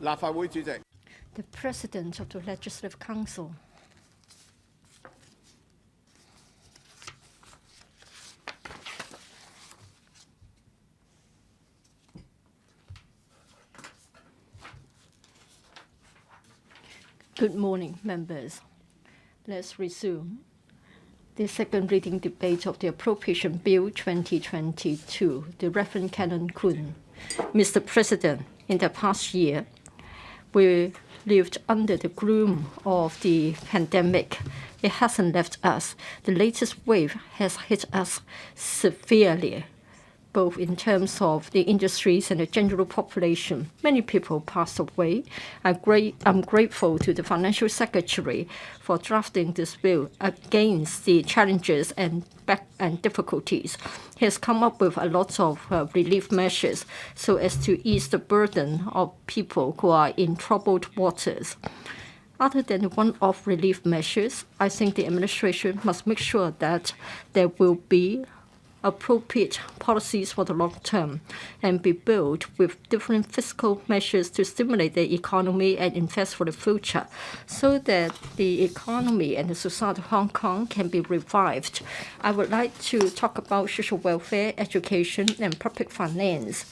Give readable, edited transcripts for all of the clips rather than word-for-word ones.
The President of the Legislative Council. Good morning, members. Let's resume the second reading debate of the Appropriation Bill 2022, the Reverend Canon Kun. Mr. President, in the past year, we lived under the gloom of the pandemic. It hasn't left us. The latest wave has hit us severely, both in terms of the industries and the general population. Many people passed away. I'm grateful to the Financial Secretary for drafting this bill against the challenges and difficulties. He has come up with a lot of relief measures so as to ease the burden of people who are in troubled waters. Other than the one-off relief measures, I think the administration must make sure that there will be appropriate policies for the long term and be built with different fiscal measures to stimulate the economy and invest for the future so that the economy and the society of Hong Kong can be revived. I would like to talk about social welfare, education, and public finance.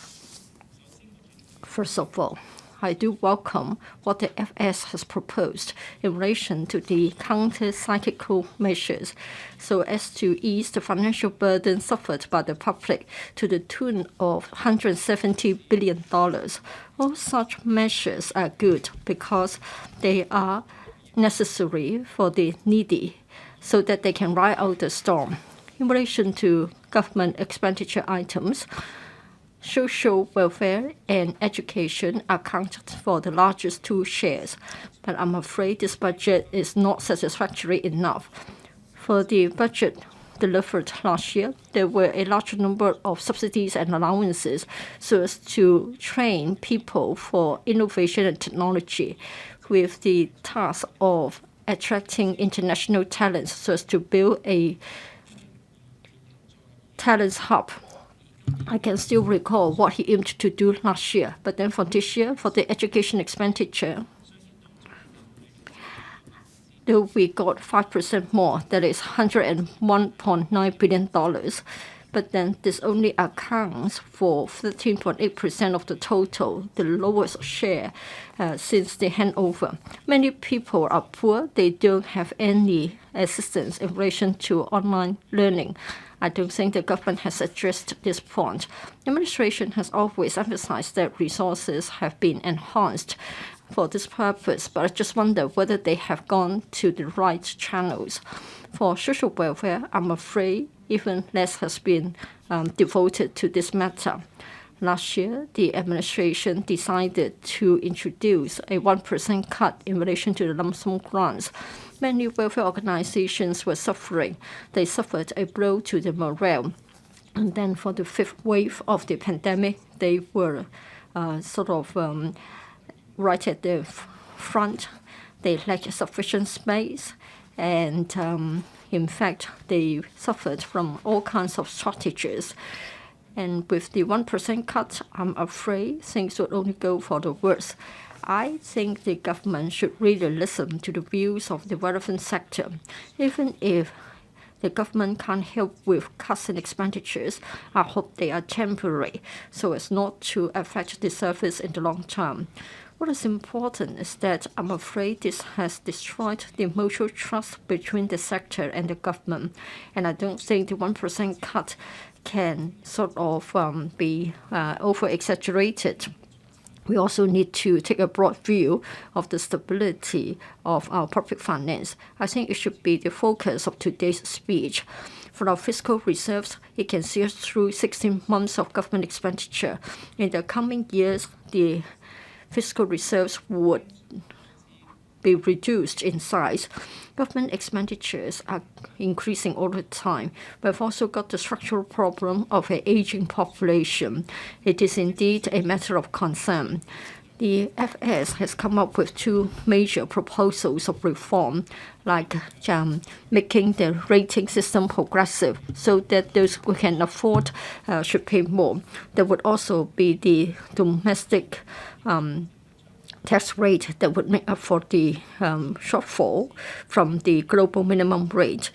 First of all, I do welcome what the FS has proposed in relation to the counter-cyclical measures so as to ease the financial burden suffered by the public to the tune of $170 billion. All such measures are good because they are necessary for the needy so that they can ride out the storm. In relation to government expenditure items, social welfare and education accounted for the largest two shares, but I'm afraid this budget is not satisfactory enough. For the budget delivered last year, there were a large number of subsidies and allowances so as to train people for innovation and technology with the task of attracting international talents so as to build a talents hub. I can still recall what he aimed to do last year. But then for this year, for the education expenditure, though we got 5% more, that is $101.9 billion. But then this only accounts for 13.8% of the total, the lowest share since the handover. Many people are poor. They don't have any assistance in relation to online learning. I don't think the government has addressed this point. The administration has always emphasized that resources have been enhanced for this purpose, but I just wonder whether they have gone to the right channels. For social welfare, I'm afraid even less has been devoted to this matter. Last year, the administration decided to introduce a 1% cut in relation to the lump sum grants. Many welfare organizations were suffering. They suffered a blow to the morale. And then for the fifth wave of the pandemic, they were right at the front. They lacked sufficient space. And in fact, they suffered from all kinds of shortages. And with the 1% cut, I'm afraid things would only go for the worse. I think the government should really listen to the views of the relevant sector. Even if the government can't help with cuts in expenditures, I hope they are temporary so as not to affect the service in the long term. What is important is that I'm afraid this has destroyed the mutual trust between the sector and the government, and I don't think the 1% cut can be over-exaggerated. We also need to take a broad view of the stability of our public finance. I think it should be the focus of today's speech. For our fiscal reserves, it can see us through 16 months of government expenditure. In the coming years, the fiscal reserves would be reduced in size. Government expenditures are increasing all the time. We've also got the structural problem of an aging population. It is indeed a matter of concern. The FS has come up with two major proposals of reform, like making the rating system progressive so that those who can afford should pay more. There would also be the domestic tax rate that would make up for the shortfall from the global minimum rate.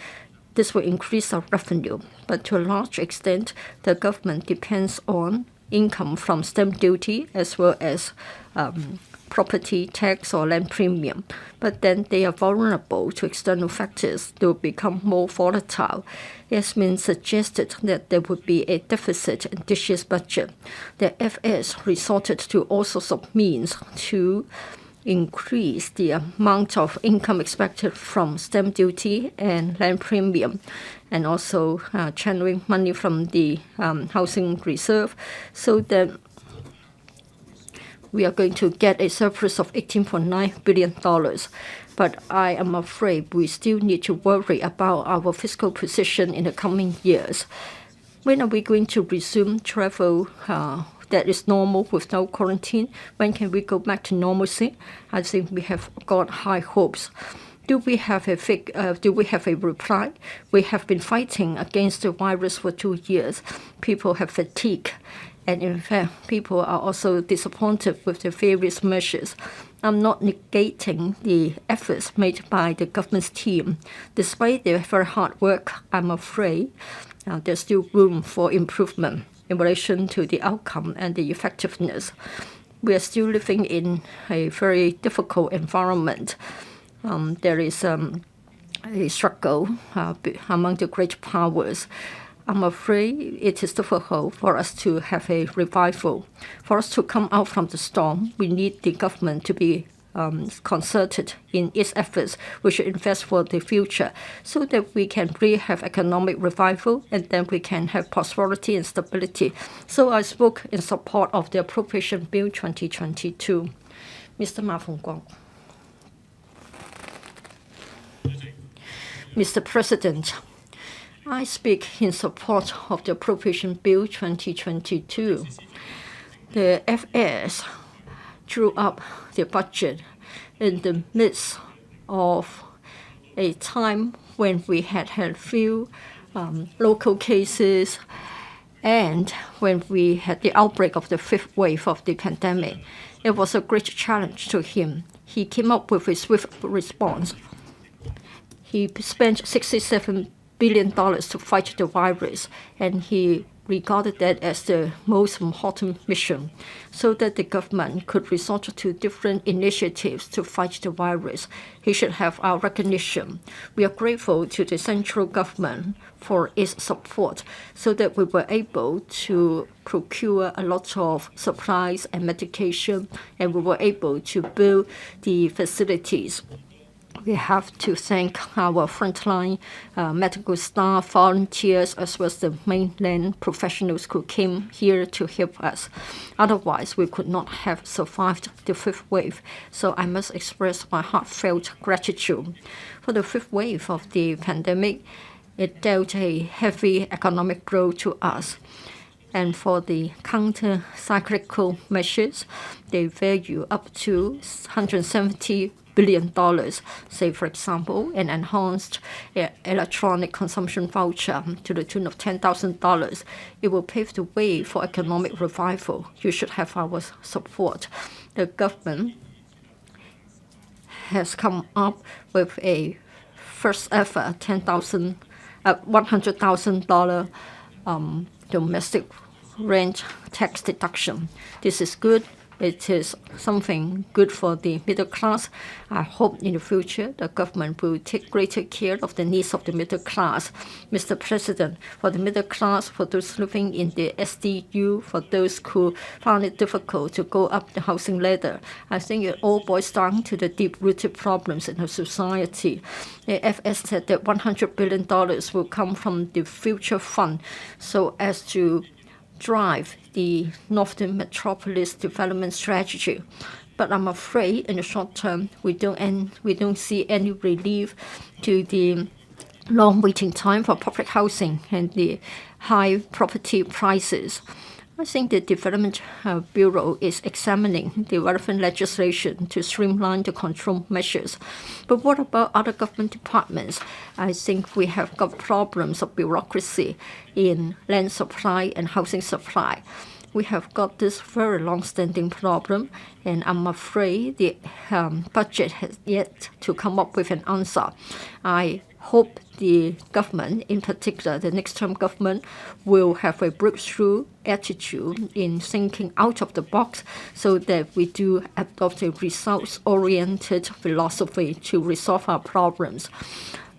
This will increase our revenue, but to a large extent, the government depends on income from stamp duty as well as property tax or land premium. But then they are vulnerable to external factors. They will become more volatile. It has been suggested that there would be a deficit in this year's budget. The FS resorted to all sorts of means to increase the amount of income expected from stamp duty and land premium, and also channeling money from the housing reserve, so that we are going to get a surplus of $18.9 billion. But I am afraid we still need to worry about our fiscal position in the coming years. When are we going to resume travel that is normal with no quarantine? When can we go back to normalcy? I think we have got high hopes. Do we have a reply? We have been fighting against the virus for 2 years. People have fatigue, and in fact, people are also disappointed with the various measures. I'm not negating the efforts made by the government's team. Despite their very hard work, I'm afraid there's still room for improvement in relation to the outcome and the effectiveness. We are still living in a very difficult environment. There is a struggle among the great powers. I'm afraid it is difficult for us to have a revival. For us to come out from the storm, we need the government to be concerted in its efforts. We should invest for the future so that we can really have economic revival, and then we can have prosperity and stability. So I spoke in support of the Appropriation Bill 2022. Mr. Ma Fung-Kwok. Mr. President, I speak in support of the Appropriation Bill 2022. The FS drew up the budget in the midst of a time when we had few local cases and when we had the outbreak of the 5th wave of the pandemic. It was a great challenge to him. He came up with a swift response. He spent $67 billion to fight the virus, and he regarded that as the most important mission, so that the government could resort to different initiatives to fight the virus. He should have our recognition. We are grateful to the central government for its support, so that we were able to procure a lot of supplies and medication, and we were able to build the facilities. We have to thank our frontline medical staff, volunteers, as well as the mainland professionals who came here to help us. Otherwise, we could not have survived the 5th wave. So I must express my heartfelt gratitude. For the 5th wave of the pandemic, it dealt a heavy economic blow to us. And for the counter-cyclical measures, they value up to $170 billion, say, for example, an enhanced electronic consumption voucher to the tune of $10,000. It will pave the way for economic revival. You should have our support. The government has come up with a first ever $100,000 domestic rent tax deduction. This is good. It is something good for the middle class. I hope in the future the government will take greater care of the needs of the middle class. Mr. President, for the middle class, for those living in the SDU, for those who found it difficult to go up the housing ladder, I think it all boils down to the deep-rooted problems in our society. The FS said that $100 billion will come from the future fund so as to drive the Northern Metropolis development strategy. But I'm afraid in the short term, we don't see any relief to the long waiting time for public housing and the high property prices. I think the Development Bureau is examining the relevant legislation to streamline the control measures. But what about other government departments? I think we have got problems of bureaucracy in land supply and housing supply. We have got this very long-standing problem, and I'm afraid the budget has yet to come up with an answer. I hope the government, in particular the next term government, will have a breakthrough attitude in thinking out of the box so that we do adopt a results-oriented philosophy to resolve our problems.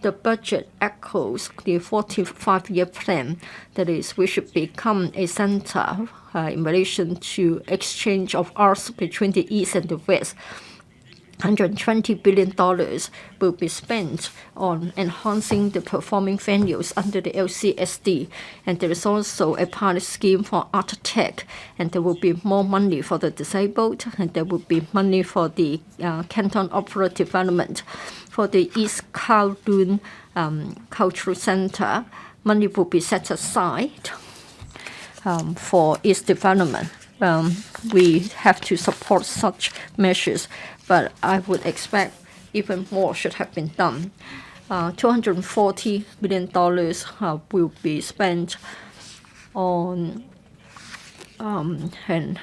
The budget echoes the 14th five-year plan. That is, we should become a center in relation to exchange of arts between the East and the West. $120 billion will be spent on enhancing the performing venues under the LCSD. And there is also a pilot scheme for art tech. And there will be more money for the disabled. And there will be money for the Canton Opera development. For the East Kowloon Cultural Center, money will be set aside for its development. We have to support such measures, but I would expect even more should have been done. $240 million will be spent on an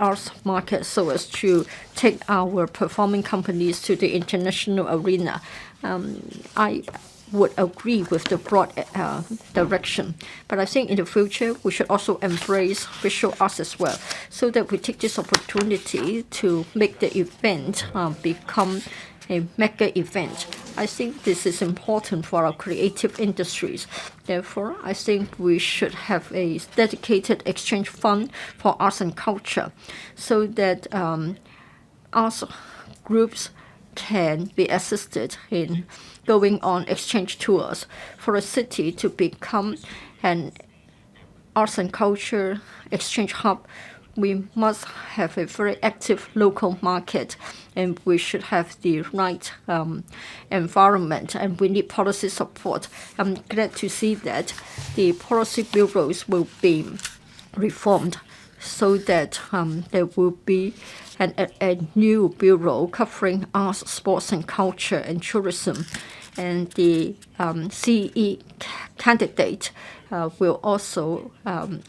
arts market so as to take our performing companies to the international arena. I would agree with the broad direction, but I think in the future we should also embrace visual arts as well, so that we take this opportunity to make the event become a mega event. I think this is important for our creative industries. Therefore, I think we should have a dedicated exchange fund for arts and culture so that arts groups can be assisted in going on exchange tours. For a city to become an arts and culture exchange hub, we must have a very active local market, and we should have the right environment, and we need policy support. I'm glad to see that the policy bureaus will be reformed so that there will be a new bureau covering arts, sports and culture and tourism. And the CE candidate will also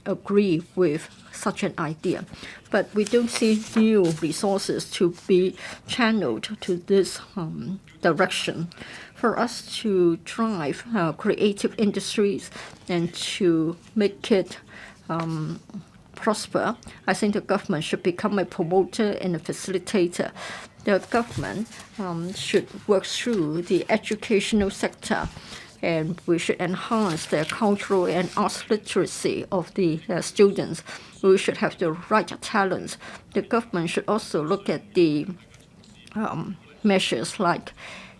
agree with such an idea. But we don't see new resources to be channeled to this direction. For us to drive creative industries and to make it prosper, I think the government should become a promoter and a facilitator. The government should work through the educational sector, and we should enhance the cultural and arts literacy of the students. We should have the right talents. The government should also look at the measures like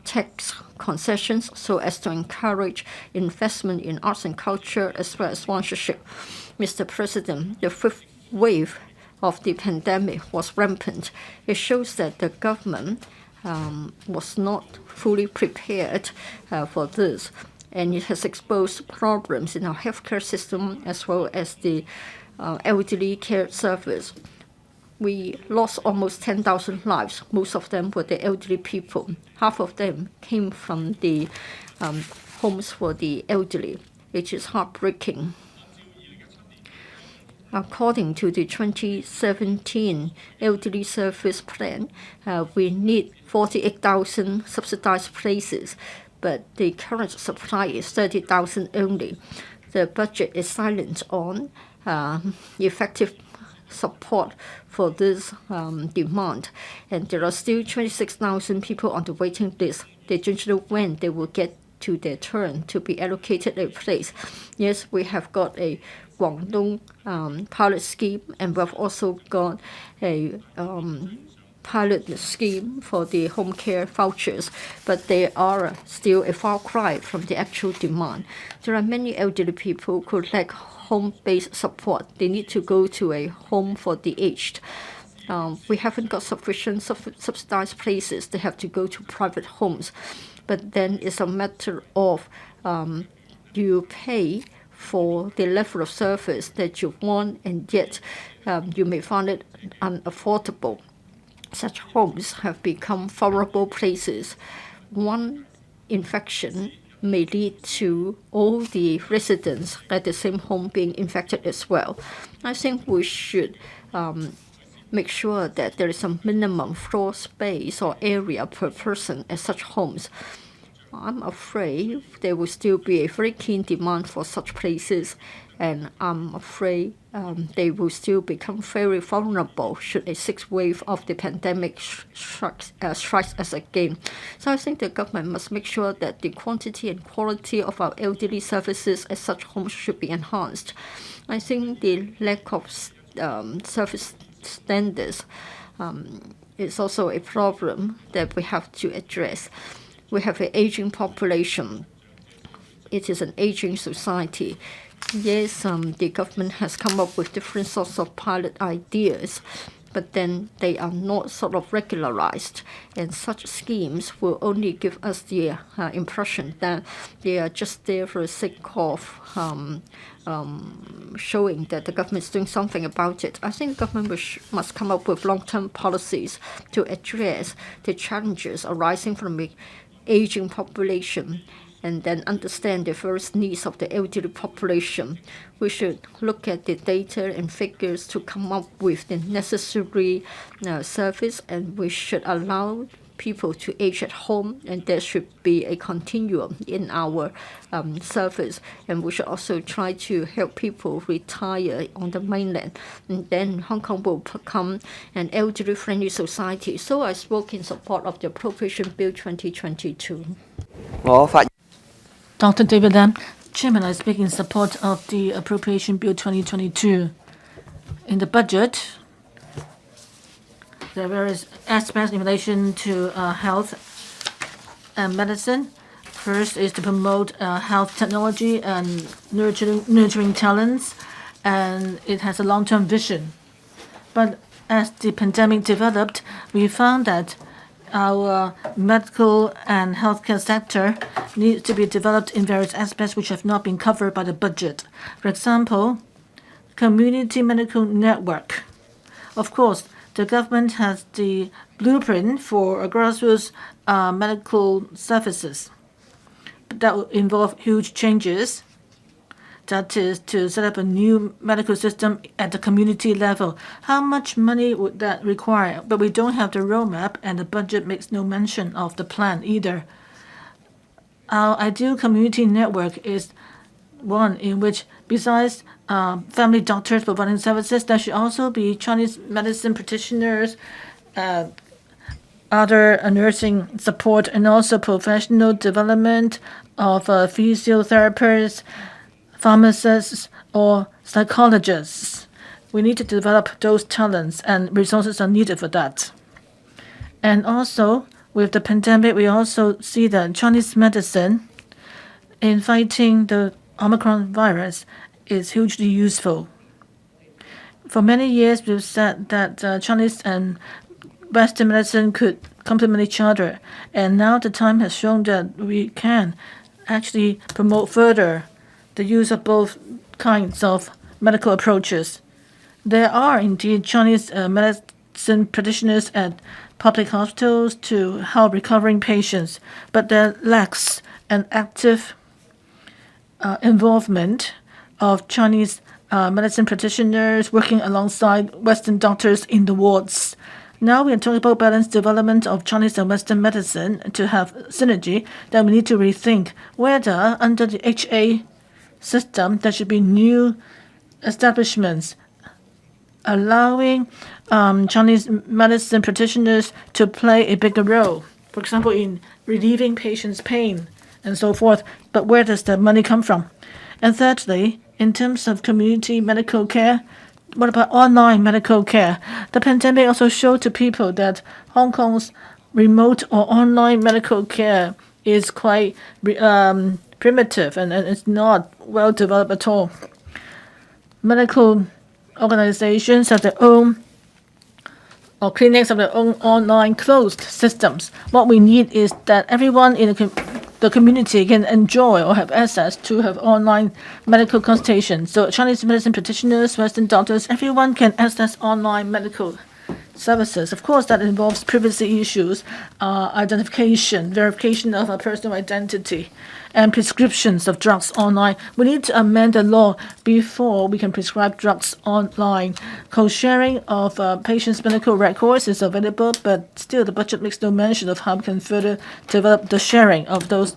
tax concessions so as to encourage investment in arts and culture as well as sponsorship. Mr. President, the fifth wave of the pandemic was rampant. It shows that the government was not fully prepared for this, and it has exposed problems in our healthcare system as well as the elderly care service. We lost almost 10,000 lives. Most of them were the elderly people. Half of them came from the homes for the elderly. It is heartbreaking. According to the 2017 Elderly Service Plan, we need 48,000 subsidized places, but the current supply is 30,000 only. The budget is silent on effective support for this demand, and there are still 26,000 people on the waiting list. They don't know when they will get to their turn to be allocated a place. Yes, we have got a Guangdong pilot scheme, and we've also got a pilot scheme for the home care vouchers, but they are still a far cry from the actual demand. There are many elderly people who lack home-based support. They need to go to a home for the aged. We haven't got sufficient subsidized places. They have to go to private homes. But then it's a matter of you pay for the level of service that you want, and yet you may find it unaffordable. Such homes have become vulnerable places. One infection may lead to all the residents at the same home being infected as well. I think we should make sure that there is some minimum floor space or area per person at such homes. I'm afraid there will still be a very keen demand for such places, and I'm afraid they will still become very vulnerable should a sixth wave of the pandemic strikes us again. So I think the government must make sure that the quantity and quality of our elderly services at such homes should be enhanced. I think the lack of service standards is also a problem that we have to address. We have an aging population. It is an aging society. Yes, the government has come up with different sorts of pilot ideas, but then they are not sort of regularized. And such schemes will only give us the impression that they are just there for the sake of showing that the government is doing something about it. I think the government must come up with long-term policies to address the challenges arising from the aging population, and then understand the various needs of the elderly population. We should look at the data and figures to come up with the necessary service, and we should allow people to age at home, and there should be a continuum in our service. And we should also try to help people retire on the mainland. And then Hong Kong will become an elderly-friendly society. So I spoke in support of the Appropriation Bill 2022. Dr. David Lam, Chairman, I speak in support of the Appropriation Bill 2022. In the budget, there are various aspects in relation to health and medicine. First is to promote health technology and nurturing talents, and it has a long-term vision. But as the pandemic developed, we found that our medical and healthcare sector needs to be developed in various aspects which have not been covered by the budget. For example, community medical network. Of course, the government has the blueprint for grassroots medical services. But that will involve huge changes. That is to set up a new medical system at the community level. How much money would that require? But we don't have the roadmap, and the budget makes no mention of the plan either. Our ideal community network is one in which, besides family doctors providing services, there should also be Chinese medicine practitioners, other nursing support, and also professional development of physiotherapists, pharmacists, or psychologists. We need to develop those talents, and resources are needed for that. And also, with the pandemic, we also see that Chinese medicine in fighting the Omicron virus is hugely useful. For many years, we've said that Chinese and Western medicine could complement each other, and now the time has shown that we can actually promote further the use of both kinds of medical approaches. There are indeed Chinese medicine practitioners at public hospitals to help recovering patients, but there lacks an active involvement of Chinese medicine practitioners working alongside Western doctors in the wards. Now we are talking about balanced development of Chinese and Western medicine to have synergy. Then we need to rethink whether under the HA system there should be new establishments allowing Chinese medicine practitioners to play a bigger role, for example, in relieving patients' pain and so forth. But where does the money come from? And thirdly, in terms of community medical care, what about online medical care? The pandemic also showed to people that Hong Kong's remote or online medical care is quite primitive and it's not well developed at all. Medical organizations have their own, or clinics have their own online closed systems. What we need is that everyone in the community can enjoy or have access to have online medical consultation. So Chinese medicine practitioners, Western doctors, everyone can access online medical services. Of course, that involves privacy issues, identification, verification of a personal identity, and prescriptions of drugs online. We need to amend the law before we can prescribe drugs online. Co-sharing of patients' medical records is available, but still the budget makes no mention of how we can further develop the sharing of those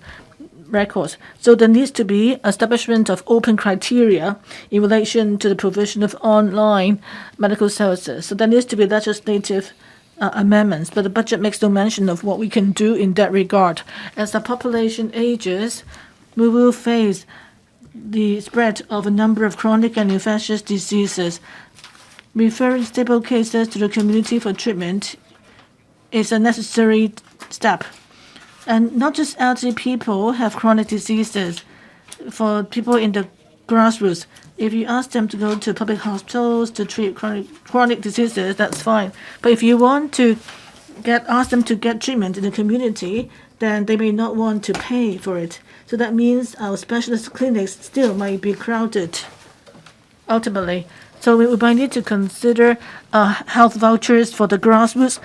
records. So there needs to be establishment of open criteria in relation to the provision of online medical services. So there needs to be legislative amendments, but the budget makes no mention of what we can do in that regard. As the population ages, we will face the spread of a number of chronic and infectious diseases. Referring stable cases to the community for treatment is a necessary step. And not just elderly people have chronic diseases. For people in the grassroots, if you ask them to go to public hospitals to treat chronic diseases, that's fine. But if you want to ask them to get treatment in the community, then they may not want to pay for it. So that means our specialist clinics still might be crowded ultimately. So we might need to consider health vouchers for the grassroots,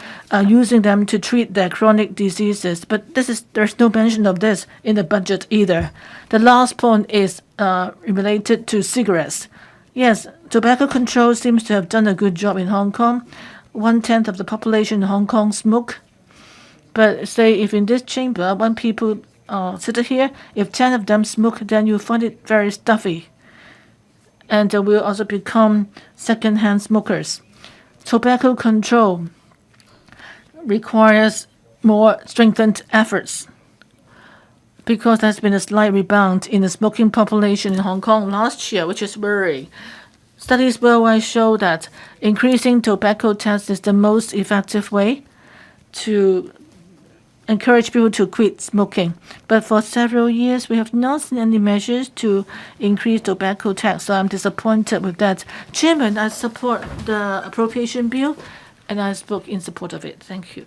using them to treat their chronic diseases. But there's no mention of this in the budget either. The last point is related to cigarettes. Yes, tobacco control seems to have done a good job in Hong Kong. 1/10 of the population in Hong Kong smoke. But say if in this chamber, when people sit here, if 10 of them smoke, then you find it very stuffy. And will also become second-hand smokers. Tobacco control requires more strengthened efforts because there's been a slight rebound in the smoking population in Hong Kong last year, which is worrying. Studies worldwide show that increasing tobacco tax is the most effective way to encourage people to quit smoking. But for several years, we have not seen any measures to increase tobacco tax, so I'm disappointed with that. Chairman, I support the appropriation bill, and I spoke in support of it. Thank you.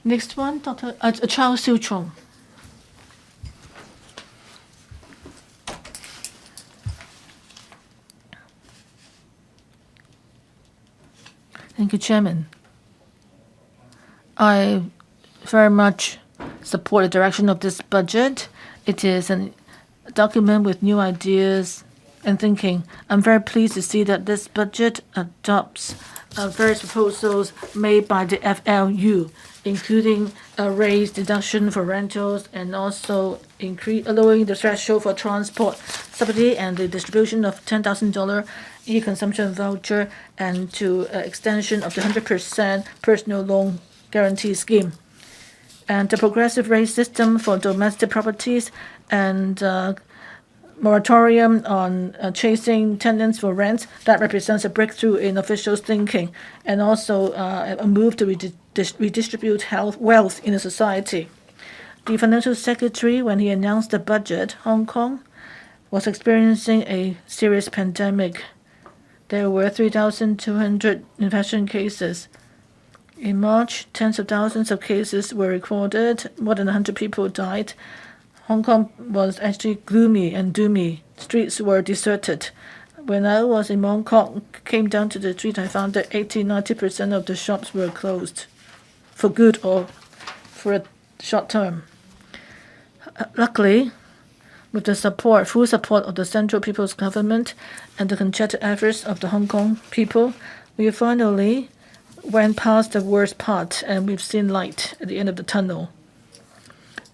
Next one, Dr. Charles Siu Chung. Thank you, Chairman. I very much support the direction of this budget. It is a document with new ideas and thinking. I'm very pleased to see that this budget adopts various proposals made by the FLU, including a raised deduction for rentals and also lowering the threshold for transport subsidy and the distribution of $10,000 e-consumption voucher and to extension of the 100% personal loan guarantee scheme. And the progressive rate system for domestic properties and moratorium on chasing tenants for rent, that represents a breakthrough in officials' thinking and also a move to redistribute wealth in the society. The financial secretary, when he announced the budget, Hong Kong was experiencing a serious pandemic. There were 3,200 infection cases. In March, tens of thousands of cases were recorded. More than 100 people died. Hong Kong was actually gloomy and doomy. Streets were deserted. When I was in Mongkok, came down to the street, I found that 80-90% of the shops were closed for good or for a short term. Luckily, with the full support of the Central People's Government and the concerted efforts of the Hong Kong people, we finally went past the worst part and we've seen light at the end of the tunnel.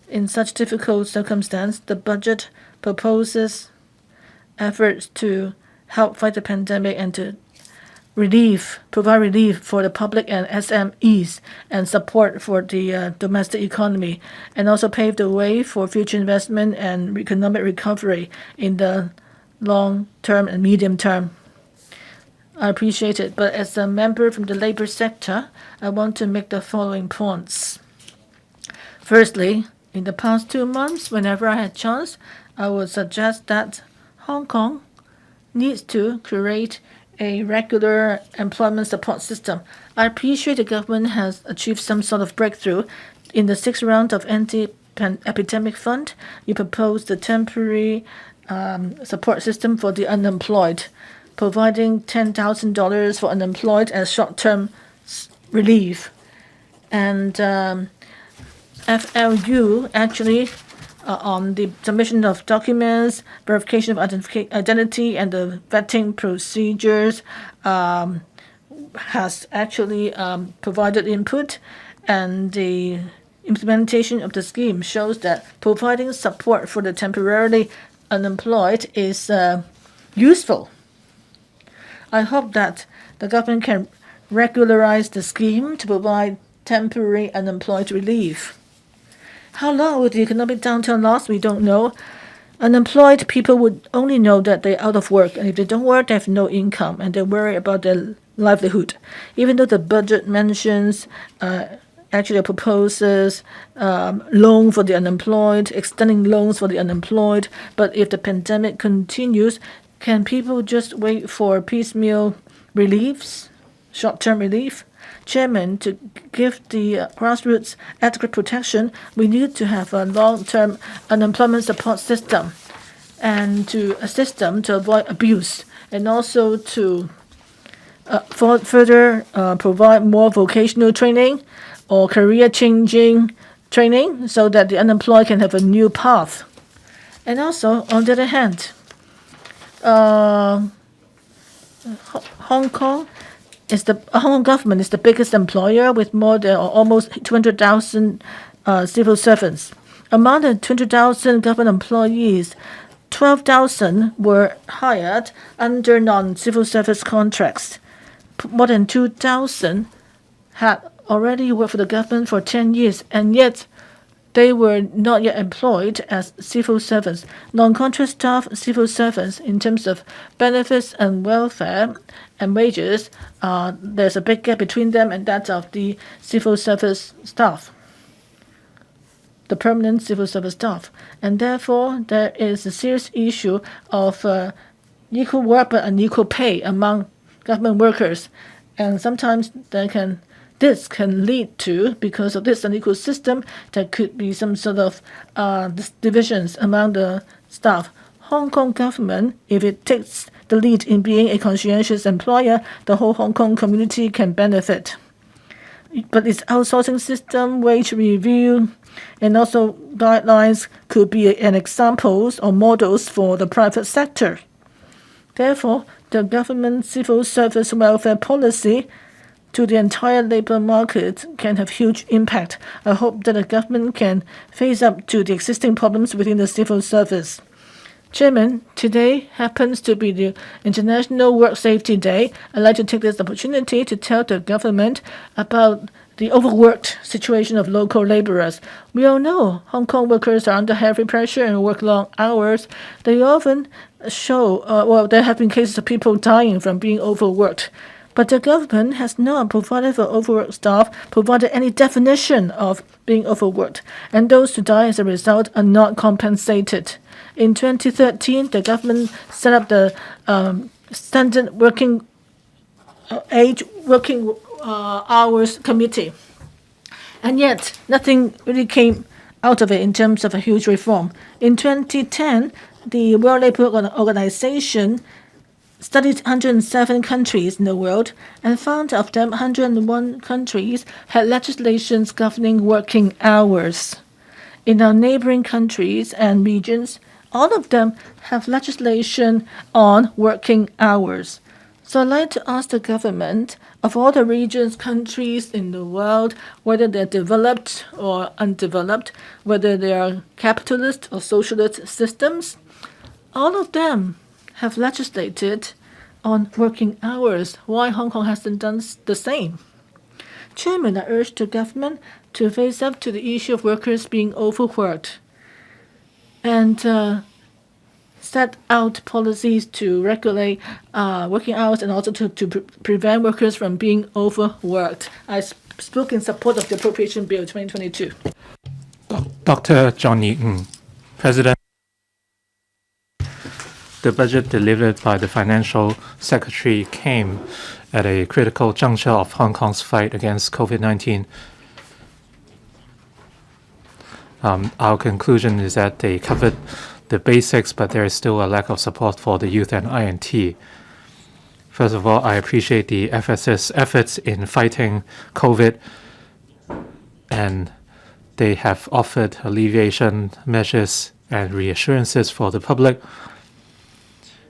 In such difficult circumstances, the budget proposes efforts to help fight the pandemic and to provide relief for the public and SMEs and support for the domestic economy, and also pave the way for future investment and economic recovery in the long term and medium term. I appreciate it, but as a member from the labor sector, I want to make the following points. Firstly, in the past 2 months, whenever I had chance, I would suggest that Hong Kong needs to create a regular employment support system. I appreciate the government has achieved some sort of breakthrough. In the 6th round of anti-epidemic fund, you proposed a temporary support system for the unemployed, providing $10,000 for unemployed as short-term relief. And FLU actually on the submission of documents, verification of identity, and the vetting procedures has actually provided input, and the implementation of the scheme shows that providing support for the temporarily unemployed is useful. I hope that the government can regularize the scheme to provide temporary unemployed relief. How long will the economic downturn last? We don't know. Unemployed people would only know that they're out of work, and if they don't work, they have no income, and they worry about their livelihood. Even though the budget mentions actually proposes loan for the unemployed, extending loans for the unemployed, but if the pandemic continues, can people just wait for piecemeal reliefs, short-term relief? Chairman, to give the grassroots adequate protection, we need to have a long-term unemployment support system and to assist them to avoid abuse, and also to further provide more vocational training or career-changing training so that the unemployed can have a new path. And also, on the other hand, Hong Kong government is the biggest employer with more than almost 200,000 civil servants. Among the 200,000 government employees, 12,000 were hired under non-civil service contracts. More than 2,000 had already worked for the government for 10 years, and yet they were not yet employed as civil servants. Non-contract staff civil servants, in terms of benefits and welfare and wages, there's a big gap between them and that of the civil service staff, the permanent civil service staff. And therefore, there is a serious issue of equal work but unequal pay among government workers. And sometimes this can lead to, because of this unequal system, there could be some sort of divisions among the staff. Hong Kong government, if it takes the lead in being a conscientious employer, the whole Hong Kong community can benefit. But its outsourcing system, wage review, and also guidelines could be an examples or models for the private sector. Therefore, the government civil service welfare policy to the entire labor market can have huge impact. I hope that the government can face up to the existing problems within the civil service. Chairman, today happens to be the International Work Safety Day. I'd like to take this opportunity to tell the government about the overworked situation of local laborers. We all know Hong Kong workers are under heavy pressure and work long hours. They often there have been cases of people dying from being overworked. But the government has not provided for overworked staff, provided any definition of being overworked, and those who die as a result are not compensated. In 2013, the government set up the Standard Working Hours Committee, and yet nothing really came out of it in terms of a huge reform. In 2010, the World Labour Organization studied 107 countries in the world and found of them 101 countries had legislations governing working hours. In our neighboring countries and regions, all of them have legislation on working hours. So I'd like to ask the government of all the regions, countries in the world, whether they're developed or undeveloped, whether they are capitalist or socialist systems, all of them have legislated on working hours. Why Hong Kong hasn't done the same? Chairman, I urge the government to face up to the issue of workers being overworked and set out policies to regulate working hours and also to prevent workers from being overworked. I spoke in support of the Appropriation Bill 2022. Dr. Johnny Ng, President. The budget delivered by the Financial Secretary came at a critical juncture of Hong Kong's fight against COVID-19. Our conclusion is that they covered the basics, but there is still a lack of support for the youth and INT. First of all, I appreciate the FS's efforts in fighting COVID, and they have offered alleviation measures and reassurances for the public,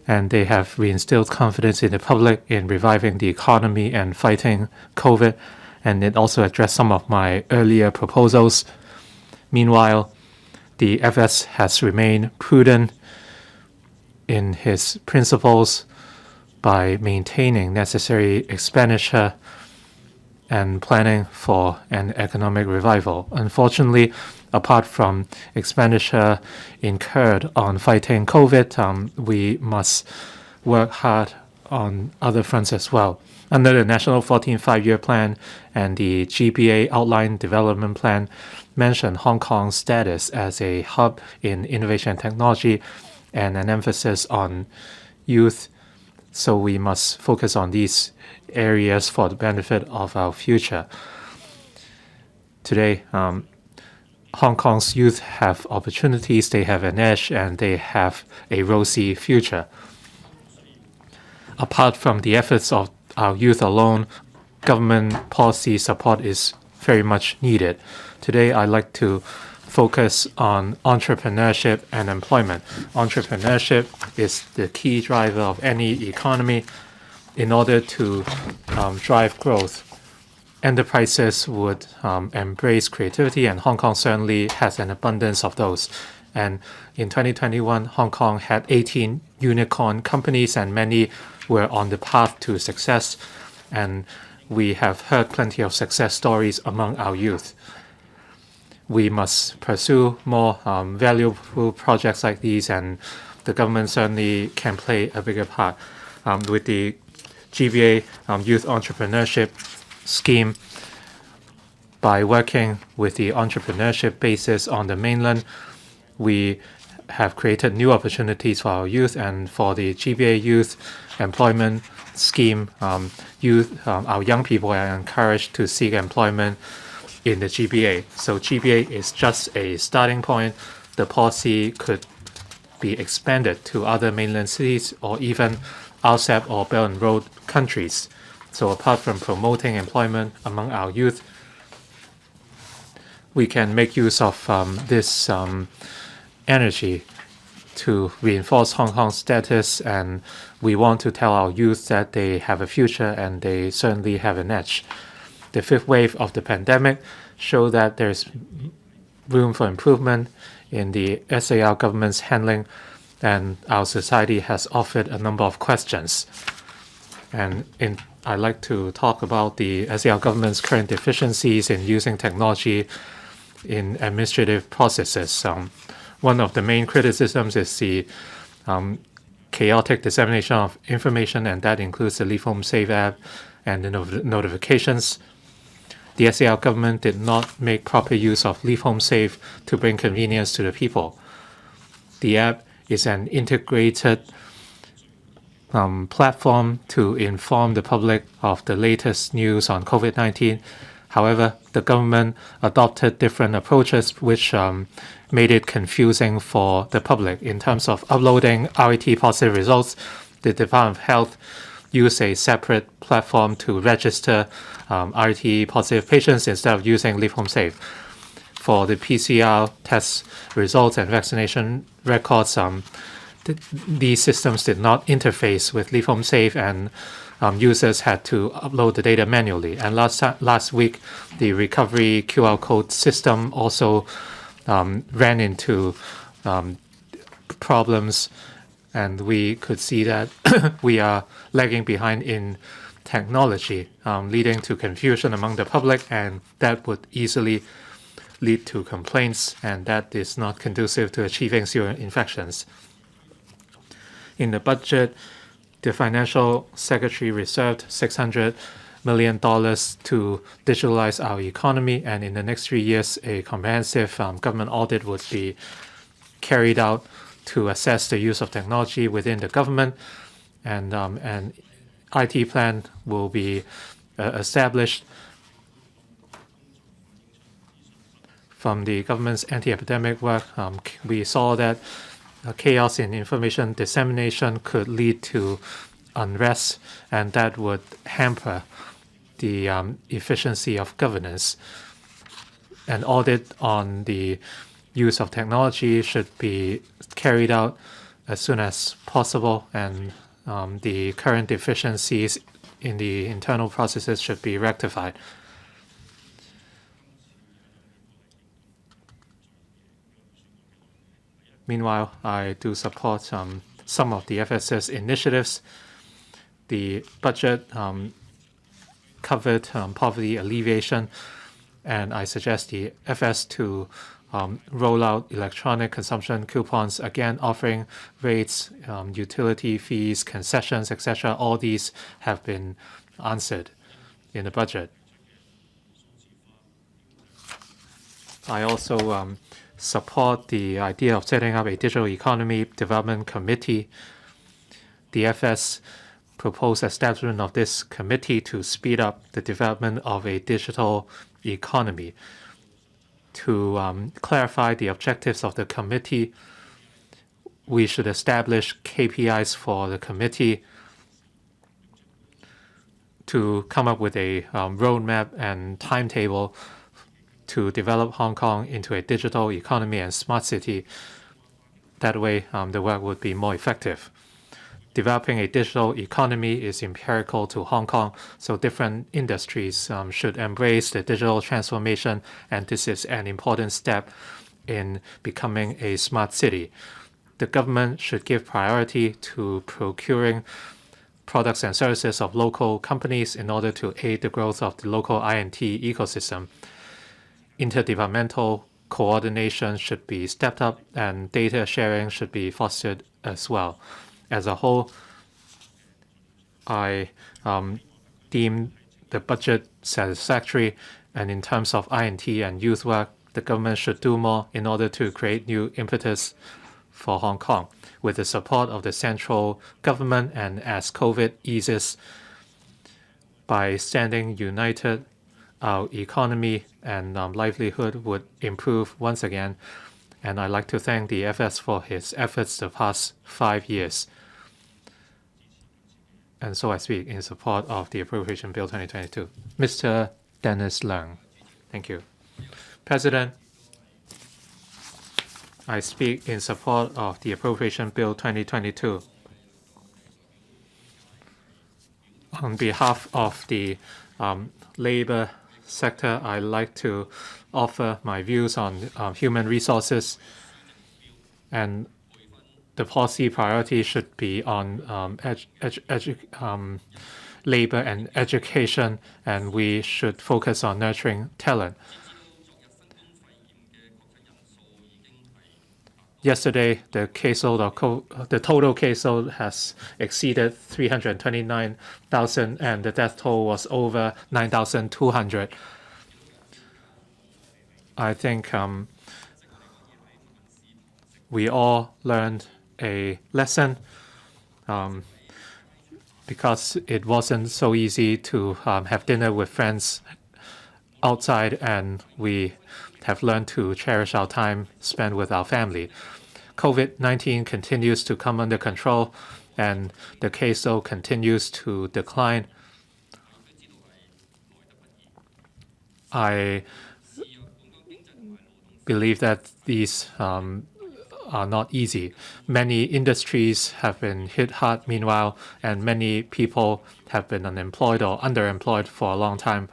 and they have reinstilled confidence in the public in reviving the economy and fighting COVID, and it also addressed some of my earlier proposals. Meanwhile, the FS has remained prudent in his principles by maintaining necessary expenditure and planning for an economic revival. Unfortunately, apart from expenditure incurred on fighting COVID, we must work hard on other fronts as well. Under the National 14th Five-Year Plan and the GBA Outline Development Plan mentioned Hong Kong's status as a hub in innovation and technology and an emphasis on youth. So we must focus on these areas for the benefit of our future. Today, Hong Kong's youth have opportunities, they have an edge, and they have a rosy future. Apart from the efforts of our youth alone, government policy support is very much needed. Today, I'd like to focus on entrepreneurship and employment. Entrepreneurship is the key driver of any economy. In order to drive growth, enterprises would embrace creativity, and Hong Kong certainly has an abundance of those. And in 2021, Hong Kong had 18 unicorn companies, and many were on the path to success. And we have heard plenty of success stories among our youth. We must pursue more valuable projects like these, and the government certainly can play a bigger part. With the GBA Youth Entrepreneurship Scheme, by working with the entrepreneurship basis on the mainland, we have created new opportunities for our youth, and for the GBA Youth Employment Scheme, our young people are encouraged to seek employment in the GBA. So GBA is just a starting point. The policy could be expanded to other mainland cities or even RCEP or Belt and Road countries. So apart from promoting employment among our youth, we can make use of this energy to reinforce Hong Kong's status, and we want to tell our youth that they have a future and they certainly have an edge. The fifth wave of the pandemic showed that there's room for improvement in the SAR government's handling, and our society has offered a number of questions. And I'd like to talk about the SAR government's current deficiencies in using technology in administrative processes. One of the main criticisms is the chaotic dissemination of information, and that includes the Leave Home Safe app and the notifications. The SAR government did not make proper use of Leave Home Safe to bring convenience to the people. The app is an integrated platform to inform the public of the latest news on COVID-19. However, the government adopted different approaches which made it confusing for the public. In terms of uploading RET positive results, the Department of Health used a separate platform to register RET positive patients instead of using Leave Home Safe. For the PCR test results and vaccination records, these systems did not interface with Leave Home Safe, and users had to upload the data manually. And last week, the recovery QR code system also ran into problems, and we could see that we are lagging behind in technology, leading to confusion among the public, and that would easily lead to complaints, and that is not conducive to achieving zero infections. In the budget, the Financial Secretary reserved $600 million to digitalize our economy, and in the next 3 years, a comprehensive government audit would be carried out to assess the use of technology within the government, and an IT plan will be established. From the government's anti-epidemic work, we saw that chaos in information dissemination could lead to unrest, and that would hamper the efficiency of governance. An audit on the use of technology should be carried out as soon as possible, and the current deficiencies in the internal processes should be rectified. Meanwhile, I do support some of the FS's initiatives. The budget covered poverty alleviation, and I suggest the FS to roll out electronic consumption coupons, again offering rates, utility fees, concessions, etc. All these have been answered in the budget. I also support the idea of setting up a digital economy development committee. The FS proposed establishment of this committee to speed up the development of a digital economy. To clarify the objectives of the committee, we should establish KPIs for the committee to come up with a roadmap and timetable to develop Hong Kong into a digital economy and smart city. That way, the work would be more effective. Developing a digital economy is empirical to Hong Kong, so different industries should embrace the digital transformation, and this is an important step in becoming a smart city. The government should give priority to procuring products and services of local companies in order to aid the growth of the local I&T ecosystem. Interdepartmental coordination should be stepped up, and data sharing should be fostered as well. As a whole, I deem the budget satisfactory, and in terms of I&T and youth work, the government should do more in order to create new impetus for Hong Kong. With the support of the central government, and as COVID eases, by standing united, our economy and livelihood would improve once again. And I'd like to thank the FS for his efforts the past 5 years. And so I speak in support of the Appropriation Bill 2022. Mr. Dennis Leung. Thank you. President, I speak in support of the Appropriation Bill 2022. On behalf of the labor sector, I'd like to offer my views on human resources, and the policy priority should be on labor and education, and we should focus on nurturing talent. Yesterday, the total caseload has exceeded 329,000, and the death toll was over 9,200. I think we all learned a lesson because it wasn't so easy to have dinner with friends outside, and we have learned to cherish our time spent with our family. COVID-19 continues to come under control, and the caseload continues to decline. I believe that these are not easy. Many industries have been hit hard meanwhile, and many people have been unemployed or underemployed for a long time.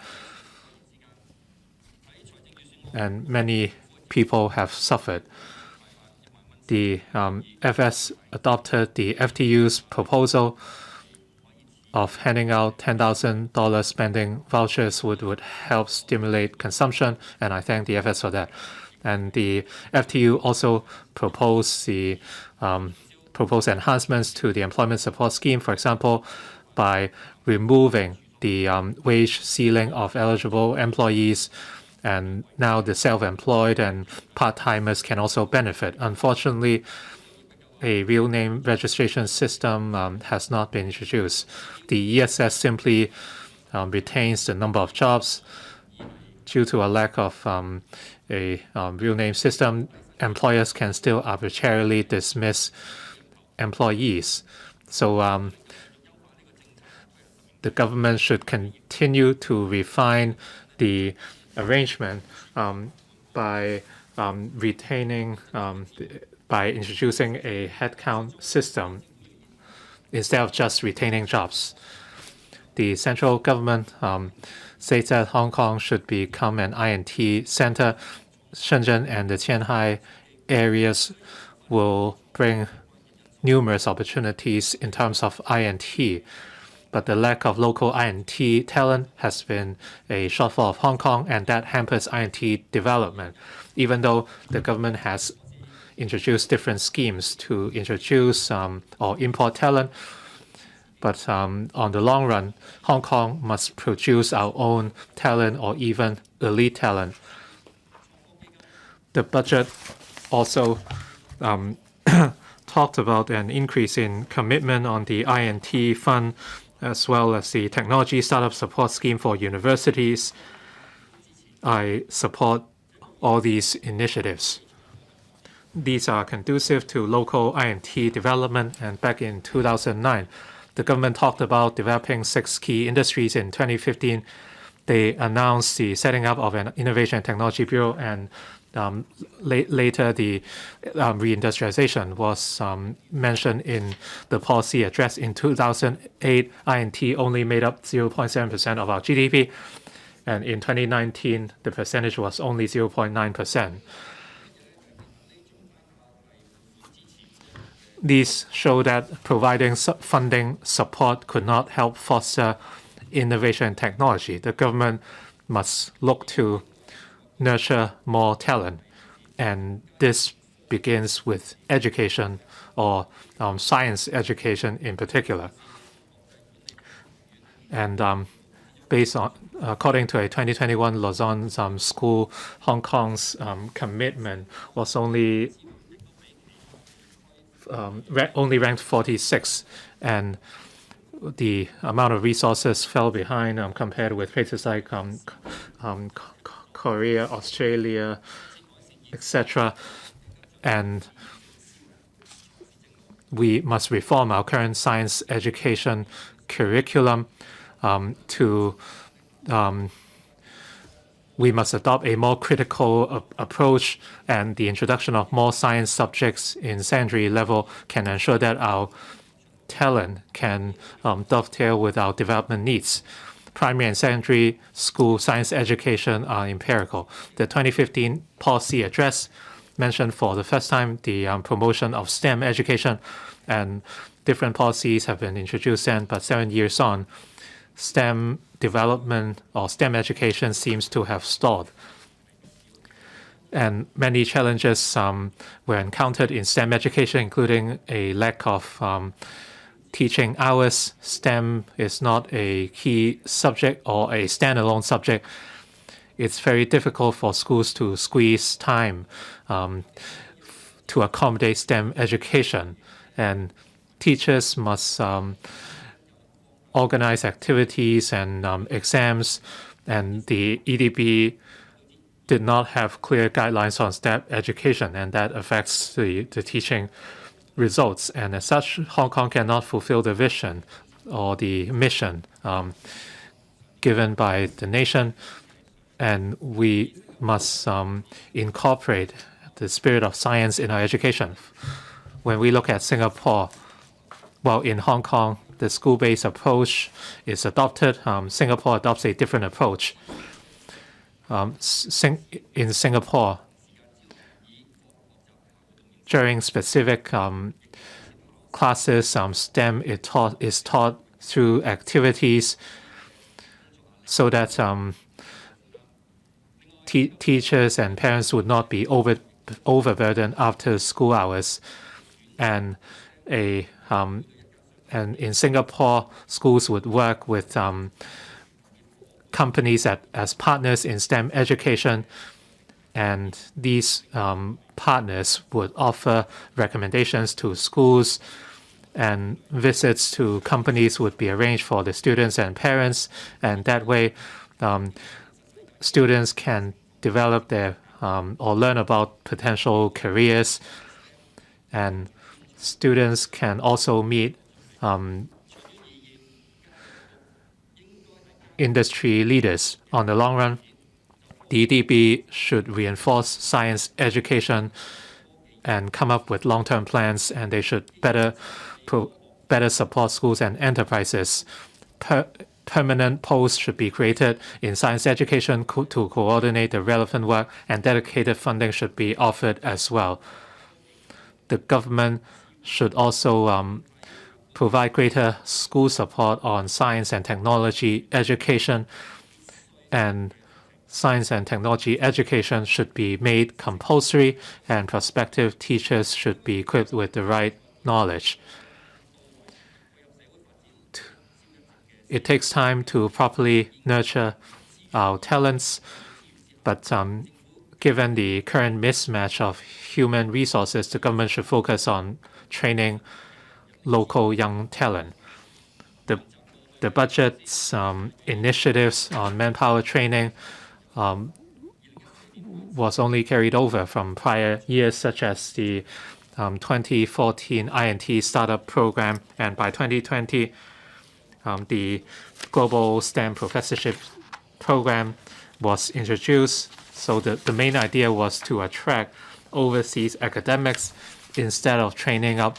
And many people have suffered. The FS adopted the FTU's proposal of handing out $10,000 spending vouchers would help stimulate consumption, and I thank the FS for that. And the FTU also proposed enhancements to the employment support scheme, for example, by removing the wage ceiling of eligible employees, and now the self-employed and part-timers can also benefit. Unfortunately, a real name registration system has not been introduced. The ESS simply retains the number of jobs. Due to a lack of a real name system, employers can still arbitrarily dismiss employees. So the government should continue to refine the arrangement by by introducing a headcount system instead of just retaining jobs. The central government states that Hong Kong should become an INT center. Shenzhen and the Qianhai areas will bring numerous opportunities in terms of INT, but the lack of local INT talent has been a shortfall of Hong Kong, and that hampers INT development. Even though the government has introduced different schemes to introduce or import talent, but on the long run, Hong Kong must produce our own talent or even elite talent. The budget also talked about an increase in commitment on the INT fund, as well as the technology startup support scheme for universities. I support all these initiatives. These are conducive to local INT development, and back in 2009, the government talked about developing 6 key industries. In 2015, they announced the setting up of an Innovation and Technology Bureau, and later the reindustrialization was mentioned in the policy address. In 2008, INT only made up 0.7% of our GDP, and in 2019, the percentage was only 0.9%. These show that providing funding support could not help foster innovation and technology. The government must look to nurture more talent, and this begins with education, or science education in particular. And according to a 2021 Lausanne school, Hong Kong's commitment was only ranked 46, and the amount of resources fell behind compared with places like Korea, Australia, etc. And we must reform our current science education curriculum we must adopt a more critical approach, and the introduction of more science subjects in secondary level can ensure that our talent can dovetail with our development needs. Primary and secondary school science education are empirical. The 2015 policy address mentioned for the first time the promotion of STEM education, and different policies have been introduced then, but 7 years on, STEM development or STEM education seems to have stalled. And many challenges were encountered in STEM education, including a lack of teaching hours. STEM is not a key subject or a standalone subject. It's very difficult for schools to squeeze time to accommodate STEM education, and teachers must organize activities and exams, and the EDB did not have clear guidelines on STEM education, and that affects the teaching results. And as such, Hong Kong cannot fulfill the vision or the mission given by the nation, and we must incorporate the spirit of science in our education. When we look at Singapore, well, in Hong Kong, the school-based approach is adopted. Singapore adopts a different approach. In Singapore, during specific classes, STEM is taught through activities so that teachers and parents would not be overburdened after school hours. And in Singapore, schools would work with companies as partners in STEM education, and these partners would offer recommendations to schools, and visits to companies would be arranged for the students and parents, and that way students can develop their or learn about potential careers, and students can also meet industry leaders. On the long run, the EDB should reinforce science education and come up with long-term plans, and they should better support schools and enterprises. Permanent posts should be created in science education to coordinate the relevant work, and dedicated funding should be offered as well. The government should also provide greater school support on science and technology education, and science and technology education should be made compulsory, and prospective teachers should be equipped with the right knowledge. It takes time to properly nurture our talents, but given the current mismatch of human resources, the government should focus on training local young talent. The budget's initiatives on manpower training was only carried over from prior years, such as the 2014 INT startup program, and by 2020, the Global STEM Professorship Program was introduced. So the main idea was to attract overseas academics instead of training up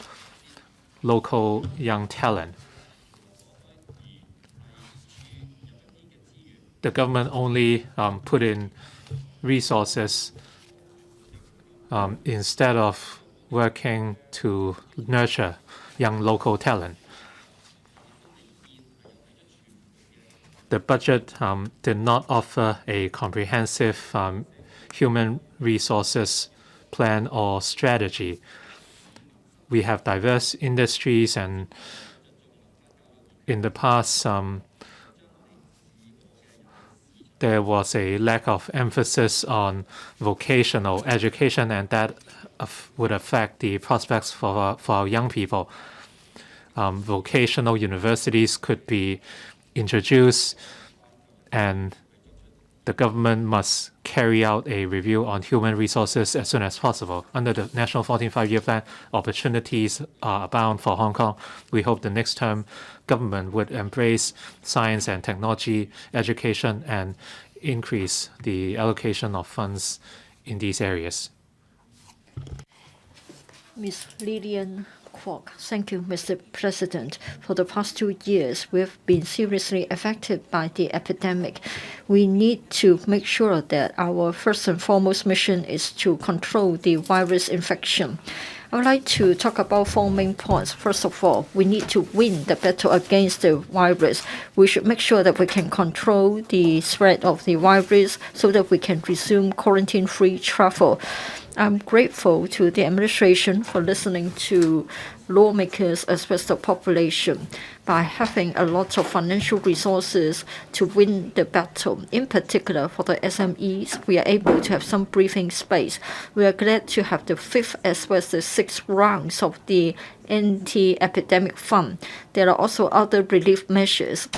local young talent. The government only put in resources instead of working to nurture young local talent. The budget did not offer a comprehensive human resources plan or strategy. We have diverse industries, and in the past, there was a lack of emphasis on vocational education, and that would affect the prospects for our young people. Vocational universities could be introduced, and the government must carry out a review on human resources as soon as possible. Under the National 14th Five-Year Plan, opportunities are abound for Hong Kong. We hope the next term government would embrace science and technology education and increase the allocation of funds in these areas. Ms. Lillian Kwok. Thank you, Mr. President. For the past 2 years, we've been seriously affected by the epidemic. We need to make sure that our first and foremost mission is to control the virus infection. I would like to talk about 4 main points. First of all, we need to win the battle against the virus. We should make sure that we can control the spread of the virus so that we can resume quarantine-free travel. I'm grateful to the administration for listening to lawmakers as well as the population by having a lot of financial resources to win the battle. In particular, for the SMEs, we are able to have some breathing space. We are glad to have the 5th as well as the 6th rounds of the anti-epidemic fund. There are also other relief measures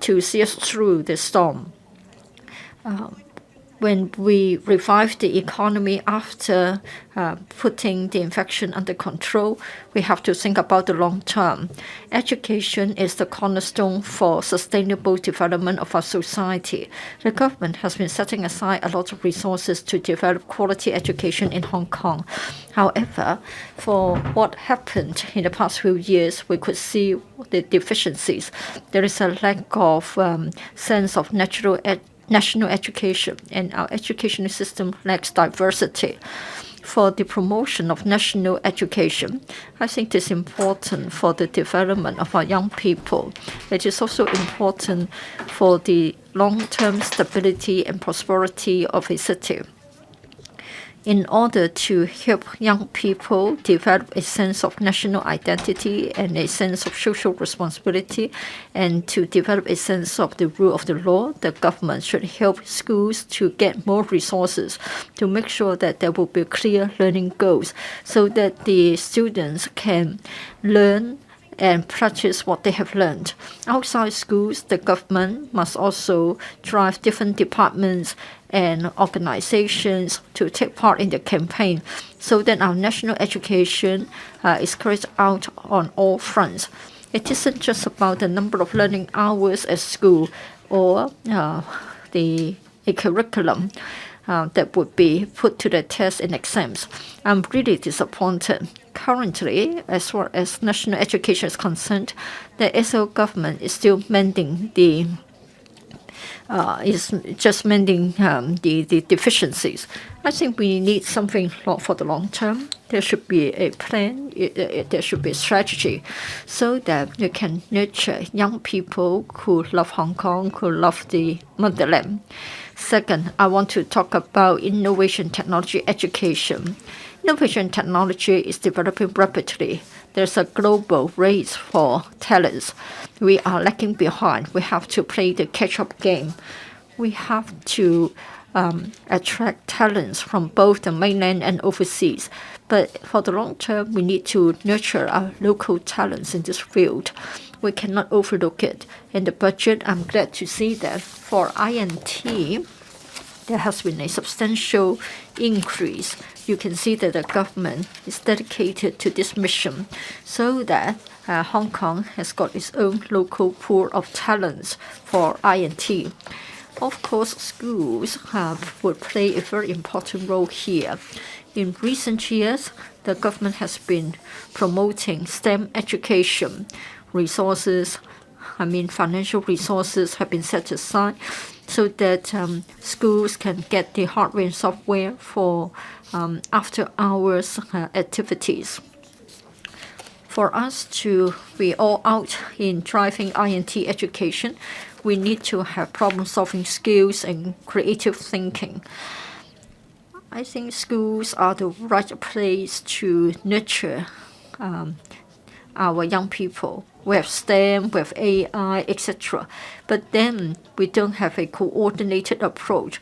to see us through the storm. When we revive the economy after putting the infection under control, we have to think about the long term. Education is the cornerstone for sustainable development of our society. The government has been setting aside a lot of resources to develop quality education in Hong Kong. However, for what happened in the past few years, we could see the deficiencies. There is a lack of sense of national education, and our educational system lacks diversity. For the promotion of national education, I think it is important for the development of our young people. It is also important for the long-term stability and prosperity of a city. In order to help young people develop a sense of national identity and a sense of social responsibility, and to develop a sense of the rule of the law, the government should help schools to get more resources to make sure that there will be clear learning goals so that the students can learn and practice what they have learned. Outside schools, the government must also drive different departments and organizations to take part in the campaign so that our national education is carried out on all fronts. It isn't just about the number of learning hours at school, or a curriculum that would be put to the test in exams. I'm really disappointed. Currently, as far as national education is concerned, the SO government is still mending the deficiencies. I think we need something for the long term. There should be a plan, there should be a strategy so that you can nurture young people who love Hong Kong, who love the motherland. Second, I want to talk about innovation technology education. Innovation technology is developing rapidly. There's a global race for talents. We are lagging behind. We have to play the catch-up game. We have to attract talents from both the mainland and overseas. But for the long term, we need to nurture our local talents in this field. We cannot overlook it. In the budget, I'm glad to see that for INT, there has been a substantial increase. You can see that the government is dedicated to this mission so that Hong Kong has got its own local pool of talents for INT. Of course, schools would play a very important role here. In recent years, the government has been promoting STEM education. Financial resources have been set aside so that schools can get the hardware and software for after-hours activities. For us to be all out in driving INT education, we need to have problem-solving skills and creative thinking. I think schools are the right place to nurture our young people. We have STEM, we have AI, etc. But then we don't have a coordinated approach.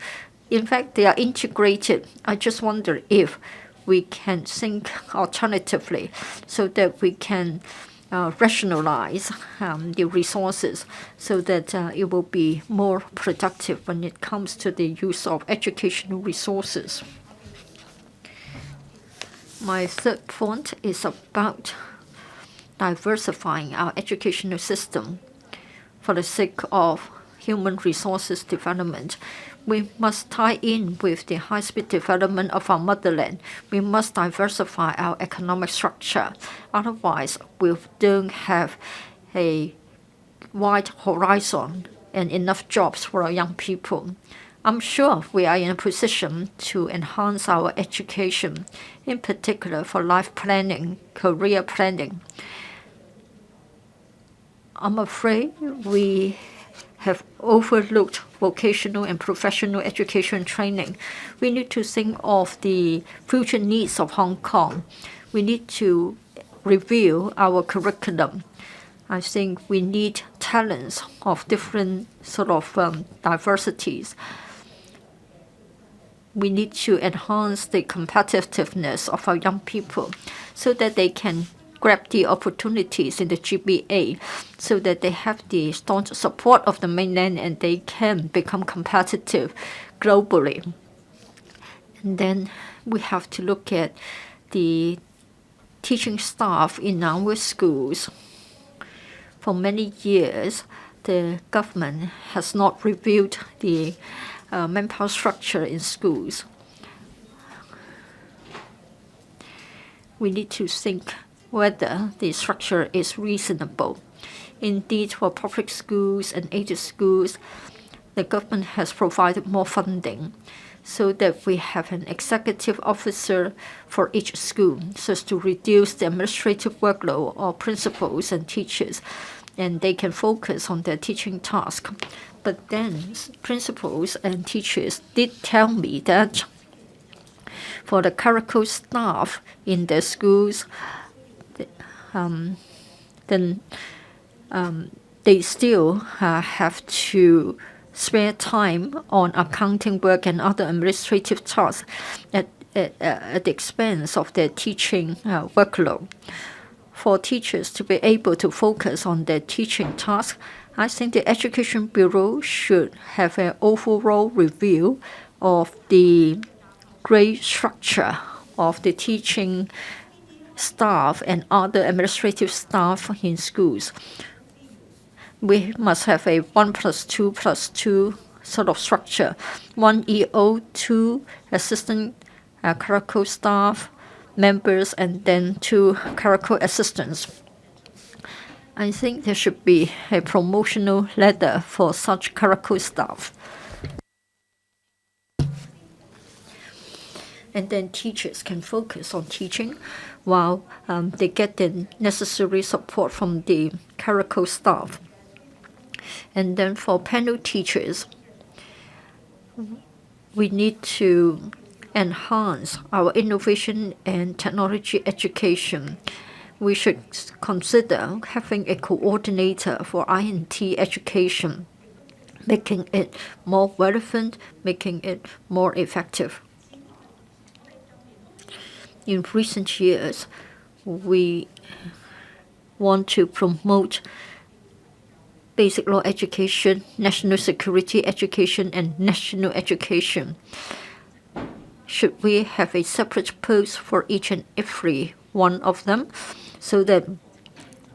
In fact, they are integrated. I just wonder if we can think alternatively so that we can rationalize the resources so that it will be more productive when it comes to the use of educational resources. My third point is about diversifying our educational system for the sake of human resources development. We must tie in with the high-speed development of our motherland. We must diversify our economic structure. Otherwise, we don't have a wide horizon and enough jobs for our young people. I'm sure we are in a position to enhance our education, in particular for life planning, career planning. I'm afraid we have overlooked vocational and professional education training. We need to think of the future needs of Hong Kong. We need to review our curriculum. I think we need talents of different sort of diversities. We need to enhance the competitiveness of our young people so that they can grab the opportunities in the GBA so that they have the staunch support of the mainland and they can become competitive globally. And then we have to look at the teaching staff in our schools. For many years, the government has not reviewed the manpower structure in schools. We need to think whether the structure is reasonable. Indeed, for public schools and aided schools, the government has provided more funding so that we have an executive officer for each school so as to reduce the administrative workload of principals and teachers, and they can focus on their teaching task. But then principals and teachers did tell me that for the clerical staff in their schools, they still have to spare time on accounting work and other administrative tasks at the expense of their teaching workload. For teachers to be able to focus on their teaching tasks, I think the Education Bureau should have an overall review of the grade structure of the teaching staff and other administrative staff in schools. we must have a 1+2+2 sort of structure. 1 EO, 2 assistant clerical staff members, and then 2 clerical assistants. I think there should be a promotional ladder for such clerical staff. And then teachers can focus on teaching while they get the necessary support from the clerical staff. And then for panel teachers, we need to enhance our innovation and technology education. We should consider having a coordinator for INT education, making it more relevant, making it more effective. In recent years, we want to promote basic law education, national security education, and national education. Should we have a separate post for each and every one of them so that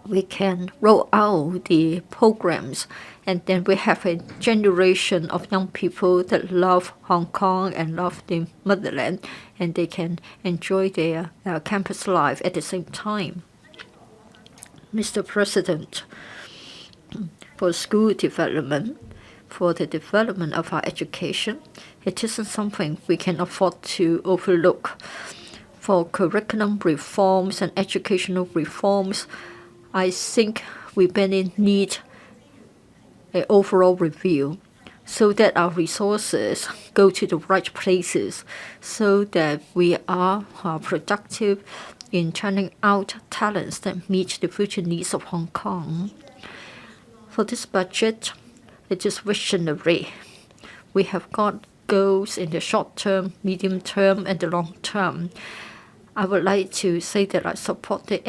we can roll out the programs, and then we have a generation of young people that love Hong Kong and love the motherland, and they can enjoy their campus life at the same time. Mr. President, for school development, for the development of our education, it isn't something we can afford to overlook. For curriculum reforms and educational reforms, I think we really need an overall review so that our resources go to the right places, so that we are productive in turning out talents that meet the future needs of Hong Kong. For this budget, it is visionary. We have got goals in the short term, medium term, and the long term. I would like to say that I support the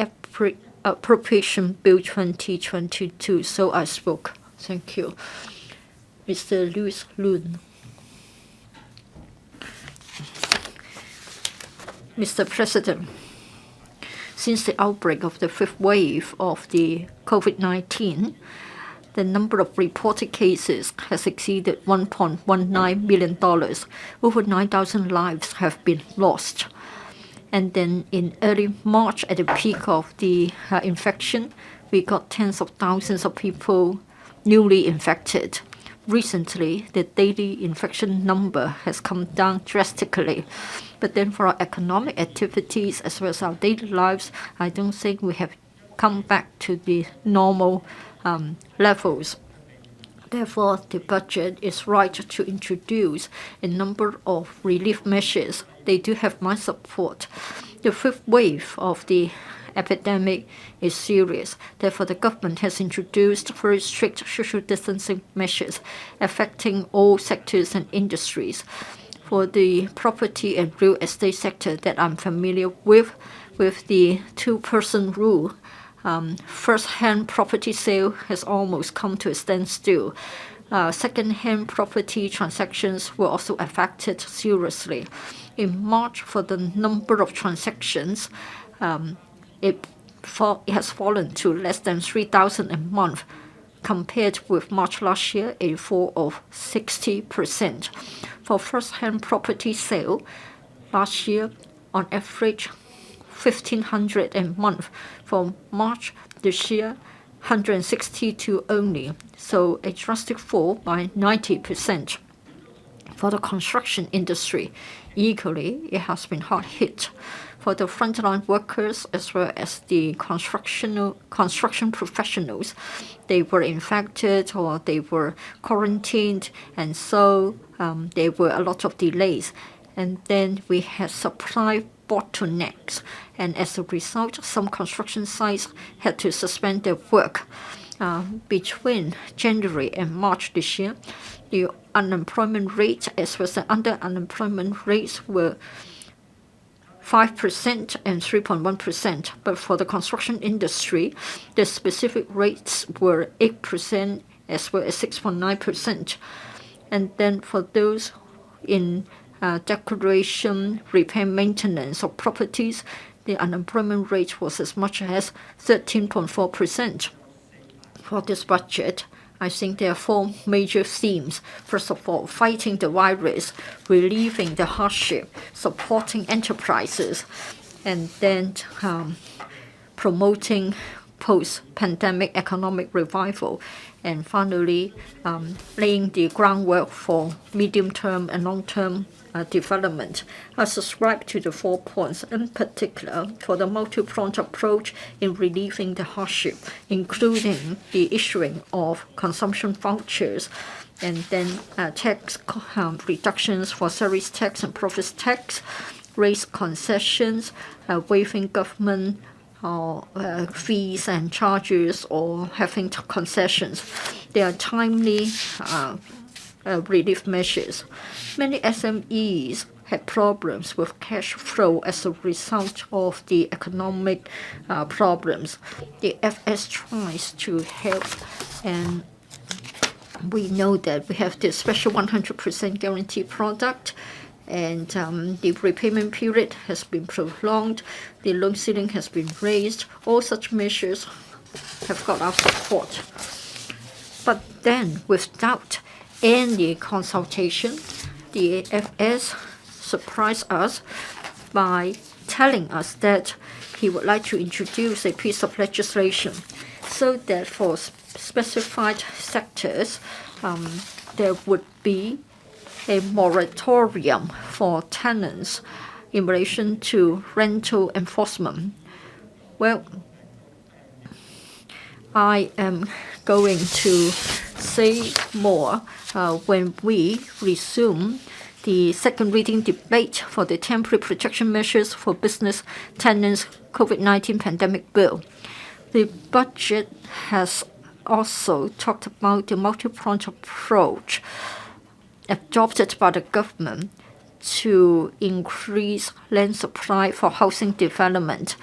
Appropriation Bill 2022, so I spoke. Thank you. Mr. Louis Lun. Mr. President, since the outbreak of the fifth wave of the COVID-19, the number of reported cases has exceeded $1.19 million. Over 9,000 lives have been lost. And then in early March, at the peak of the infection, we got tens of thousands of people newly infected. Recently, the daily infection number has come down drastically. But then for our economic activities as well as our daily lives, I don't think we have come back to the normal levels. Therefore, the budget is right to introduce a number of relief measures. They do have my support. The fifth wave of the epidemic is serious. Therefore, the government has introduced very strict social distancing measures affecting all sectors and industries. For the property and real estate sector that I'm familiar with the two-person rule, first-hand property sale has almost come to a standstill. Second-hand property transactions were also affected seriously. In March, for the number of transactions, it has fallen to less than 3,000 a month, compared with March last year, a fall of 60%. For first-hand property sale, last year, on average, 1,500 a month. For March this year, 162 only, so a drastic fall by 90%. For the construction industry, equally, it has been hard hit. For the frontline workers as well as the construction professionals, they were infected or they were quarantined, and so there were a lot of delays. And then we had supply bottlenecks, and as a result, some construction sites had to suspend their work. Between January and March this year, the unemployment rate as well as the under-unemployment rates were 5% and 3.1%. But for the construction industry, the specific rates were 8% as well as 6.9%. And then for those in decoration, repair, maintenance of properties, the unemployment rate was as much as 13.4%. for this budget, I think there are 4 major themes. First of all, fighting the virus, relieving the hardship, supporting enterprises, and then promoting post-pandemic economic revival, and finally laying the groundwork for medium-term and long-term development. I subscribe to the 4 points, in particular for the multi-pronged approach in relieving the hardship, including the issuing of consumption vouchers, and then tax reductions for salaries tax and profits tax, raise concessions, waiving government fees and charges, or having concessions. They are timely relief measures. Many SMEs had problems with cash flow as a result of the economic problems. The FS tries to help, and we know that we have this special 100% guarantee product, and the repayment period has been prolonged, the loan ceiling has been raised. All such measures have got our support. But then, without any consultation, the FS surprised us by telling us that he would like to introduce a piece of legislation so that for specified sectors, there would be a moratorium for tenants in relation to rental enforcement. Well, I am going to say more when we resume the second reading debate for the temporary protection measures for business tenants COVID-19 pandemic bill. The budget has also talked about the multi-pronged approach adopted by the government to increase land supply for housing development.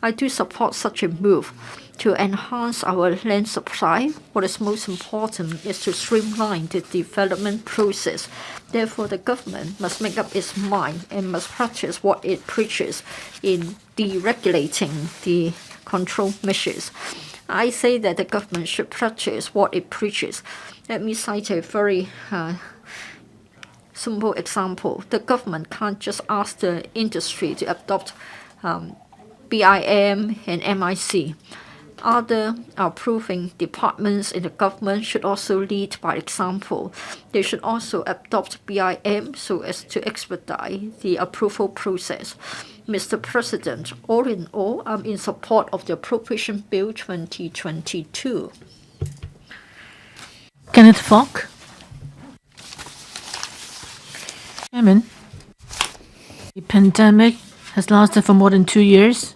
I do support such a move to enhance our land supply. What is most important is to streamline the development process. Therefore, the government must make up its mind and must practice what it preaches in deregulating the control measures. I say that the government should practice what it preaches. Let me cite a very simple example. The government can't just ask the industry to adopt BIM and MIC. Other approving departments in the government should also lead by example. They should also adopt BIM so as to expedite the approval process. Mr. President, all in all, I'm in support of the Appropriation Bill 2022. Kenneth Falk. Chairman, the pandemic has lasted for more than 2 years.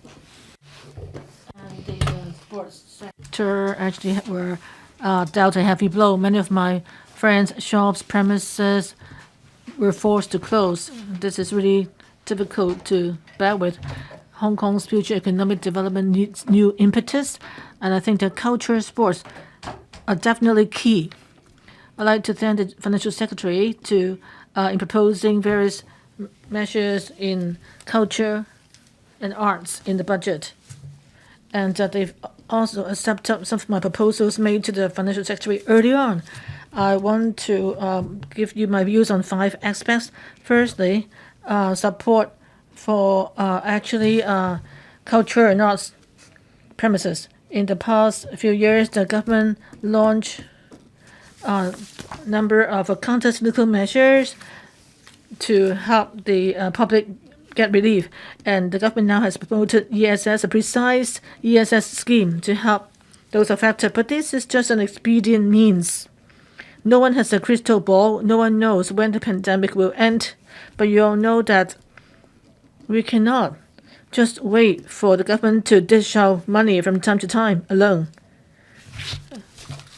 And the sports sector actually were dealt a heavy blow. Many of my friends' shops, premises were forced to close. This is really difficult to bear with. Hong Kong's future economic development needs new impetus, and I think that culture and sports are definitely key. I'd like to thank the Financial Secretary in proposing various measures in culture and arts in the budget. And they've also accepted some of my proposals made to the Financial Secretary early on. I want to give you my views on 5 aspects. Firstly, support for culture and arts premises. In the past few years, the government launched a number of counter-cyclical measures to help the public get relief. And the government now has promoted ESS, a precise ESS scheme to help those affected. But this is just an expedient means. No one has a crystal ball. No one knows when the pandemic will end. But you all know that we cannot just wait for the government to dish out money from time to time alone.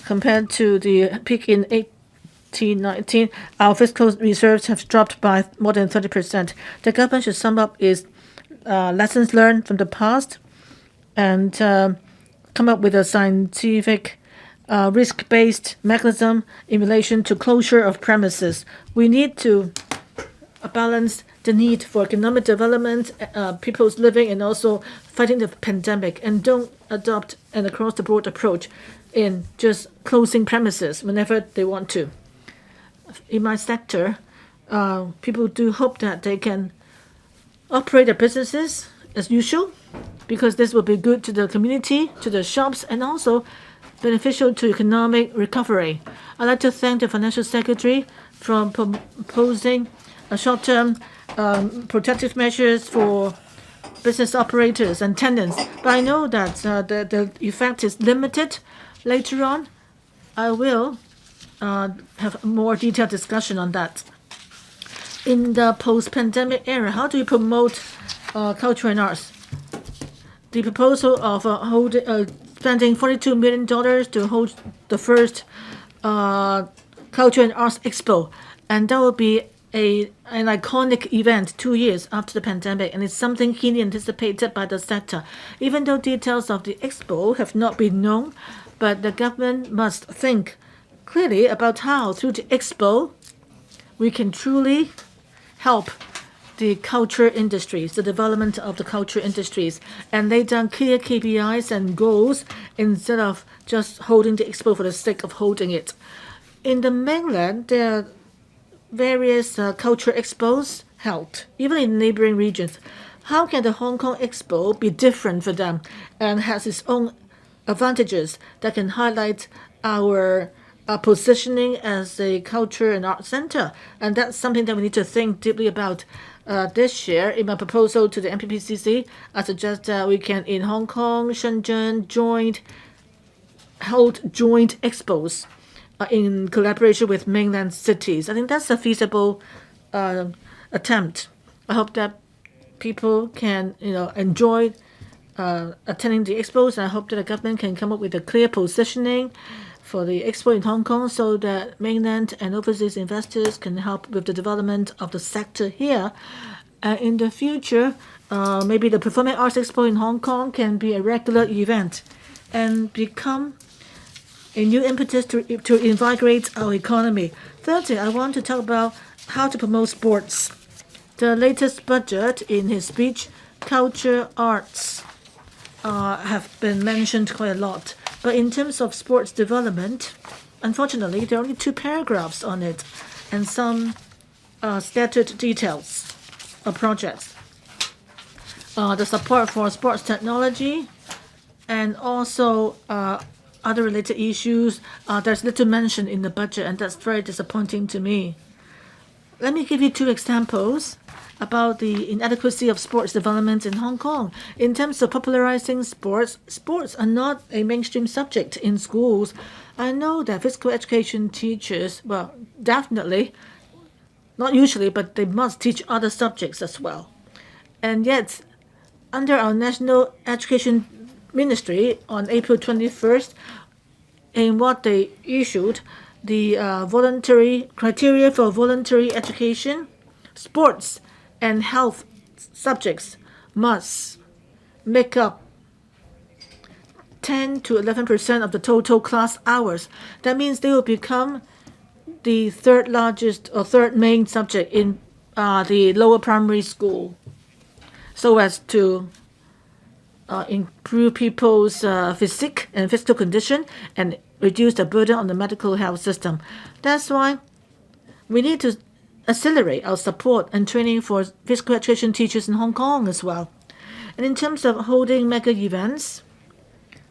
Compared to the peak in 2019, our fiscal reserves have dropped by more than 30%. The government should sum up its lessons learned from the past and come up with a scientific risk-based mechanism in relation to closure of premises. We need to balance the need for economic development, people's living, and also fighting the pandemic, and don't adopt an across-the-board approach. in just closing premises whenever they want to. In my sector, people do hope that they can operate their businesses as usual, because this will be good to the community, to the shops, and also beneficial to economic recovery. I'd like to thank the Financial Secretary for proposing a short-term protective measures for business operators and tenants. But I know that the effect is limited. Later on, I will have a more detailed discussion on that. In the post-pandemic era, how do we promote culture and arts? The proposal of spending $42 million to hold the first Culture and Arts Expo, and that will be an iconic event 2 years after the pandemic, and it's something keenly anticipated by the sector. Even though details of the expo have not been known, but the government must think clearly about how, through the expo, we can truly help the culture industries, the development of the culture industries, and lay down clear KPIs and goals instead of just holding the expo for the sake of holding it. In the mainland, there are various culture expos held, even in neighboring regions. How can the Hong Kong Expo be different for them and has its own advantages that can highlight our positioning as a culture and art center? And that's something that we need to think deeply about. This year, in my proposal to the MPPCC, I suggest that we can, in Hong Kong, Shenzhen, hold joint expos in collaboration with mainland cities. I think that's a feasible attempt. I hope that people can, enjoy attending the expos, and I hope that the government can come up with a clear positioning for the expo in Hong Kong so that mainland and overseas investors can help with the development of the sector here. In the future, maybe the Performing Arts Expo in Hong Kong can be a regular event and become a new impetus to invigorate our economy. Thirdly, I want to talk about how to promote sports. The latest budget, in his speech, culture, arts have been mentioned quite a lot. But in terms of sports development, unfortunately, there are only 2 paragraphs on it and some scattered details of projects. The support for sports technology and also other related issues, there's little mention in the budget, and that's very disappointing to me. Let me give you 2 examples about the inadequacy of sports development in Hong Kong. In terms of popularizing sports, sports are not a mainstream subject in schools. I know that physical education teachers, well, definitely, not usually, but they must teach other subjects as well. And yet, under our National Education Ministry on April 21st, in what they issued, the voluntary criteria for voluntary education, sports and health subjects must make up 10 to 11% of the total class hours. That means they will become the 3rd largest or 3rd main subject in the lower primary school, so as to improve people's physical condition and reduce the burden on the medical health system. That's why we need to accelerate our support and training for physical education teachers in Hong Kong as well. And in terms of holding mega events,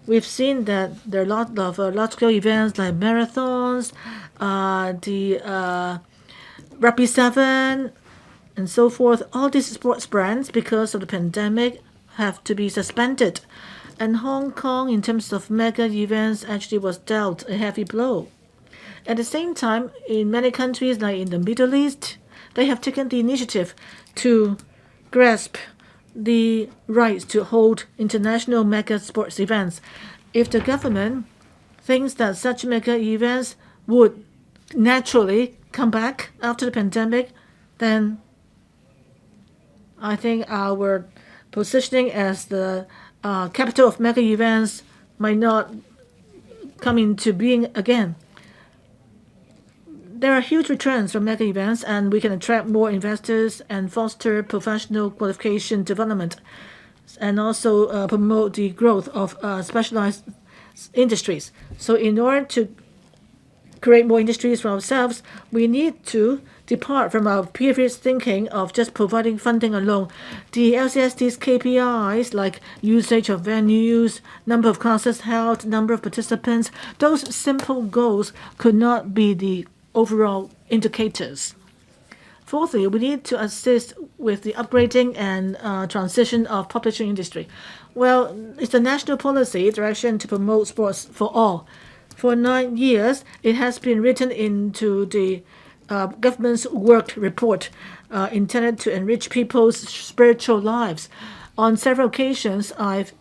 we've seen that there are a lot of large-scale events like marathons, the Rugby 7, and so forth. All these sports brands, because of the pandemic, have to be suspended. And Hong Kong, in terms of mega events, actually was dealt a heavy blow. At the same time, in many countries, like in the Middle East, they have taken the initiative to grasp the rights to hold international mega sports events. If the government thinks that such mega events would naturally come back after the pandemic, then I think our positioning as the capital of mega events might not come into being again. There are huge returns from mega events, and we can attract more investors and foster professional qualification development, and also promote the growth of specialized industries. So in order to create more industries for ourselves, we need to depart from our previous thinking of just providing funding alone. The LCSD's KPIs like usage of venues, number of classes held, number of participants, those simple goals could not be the overall indicators. Fourthly, we need to assist with the upgrading and transition of publishing industry. Well, it's a national policy direction to promote sports for all. For 9 years, it has been written into the government's work report intended to enrich people's spiritual lives. On several occasions, I've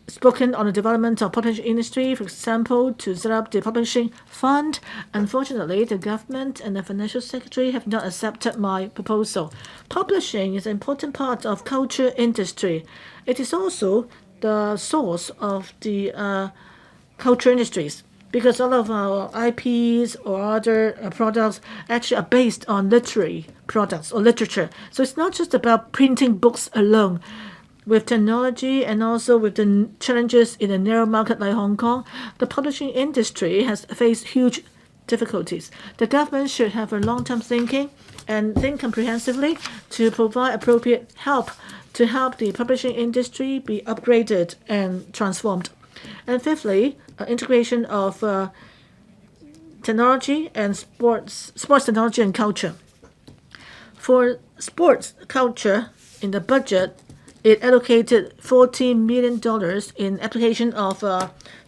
spoken on the development of publishing industry, for example, to set up the publishing fund. Unfortunately, the government and the financial secretary have not accepted my proposal. Publishing is an important part of culture industry. It is also the source of the culture industries, because all of our IPs or other products actually are based on literary products or literature. So it's not just about printing books alone. With technology and also with the challenges in a narrow market like Hong Kong, the publishing industry has faced huge difficulties. The government should have a long-term thinking and think comprehensively to provide appropriate help to help the publishing industry be upgraded and transformed. And fifthly, integration of technology and sports technology and culture. For sports culture, in the budget, it allocated $14 million in application of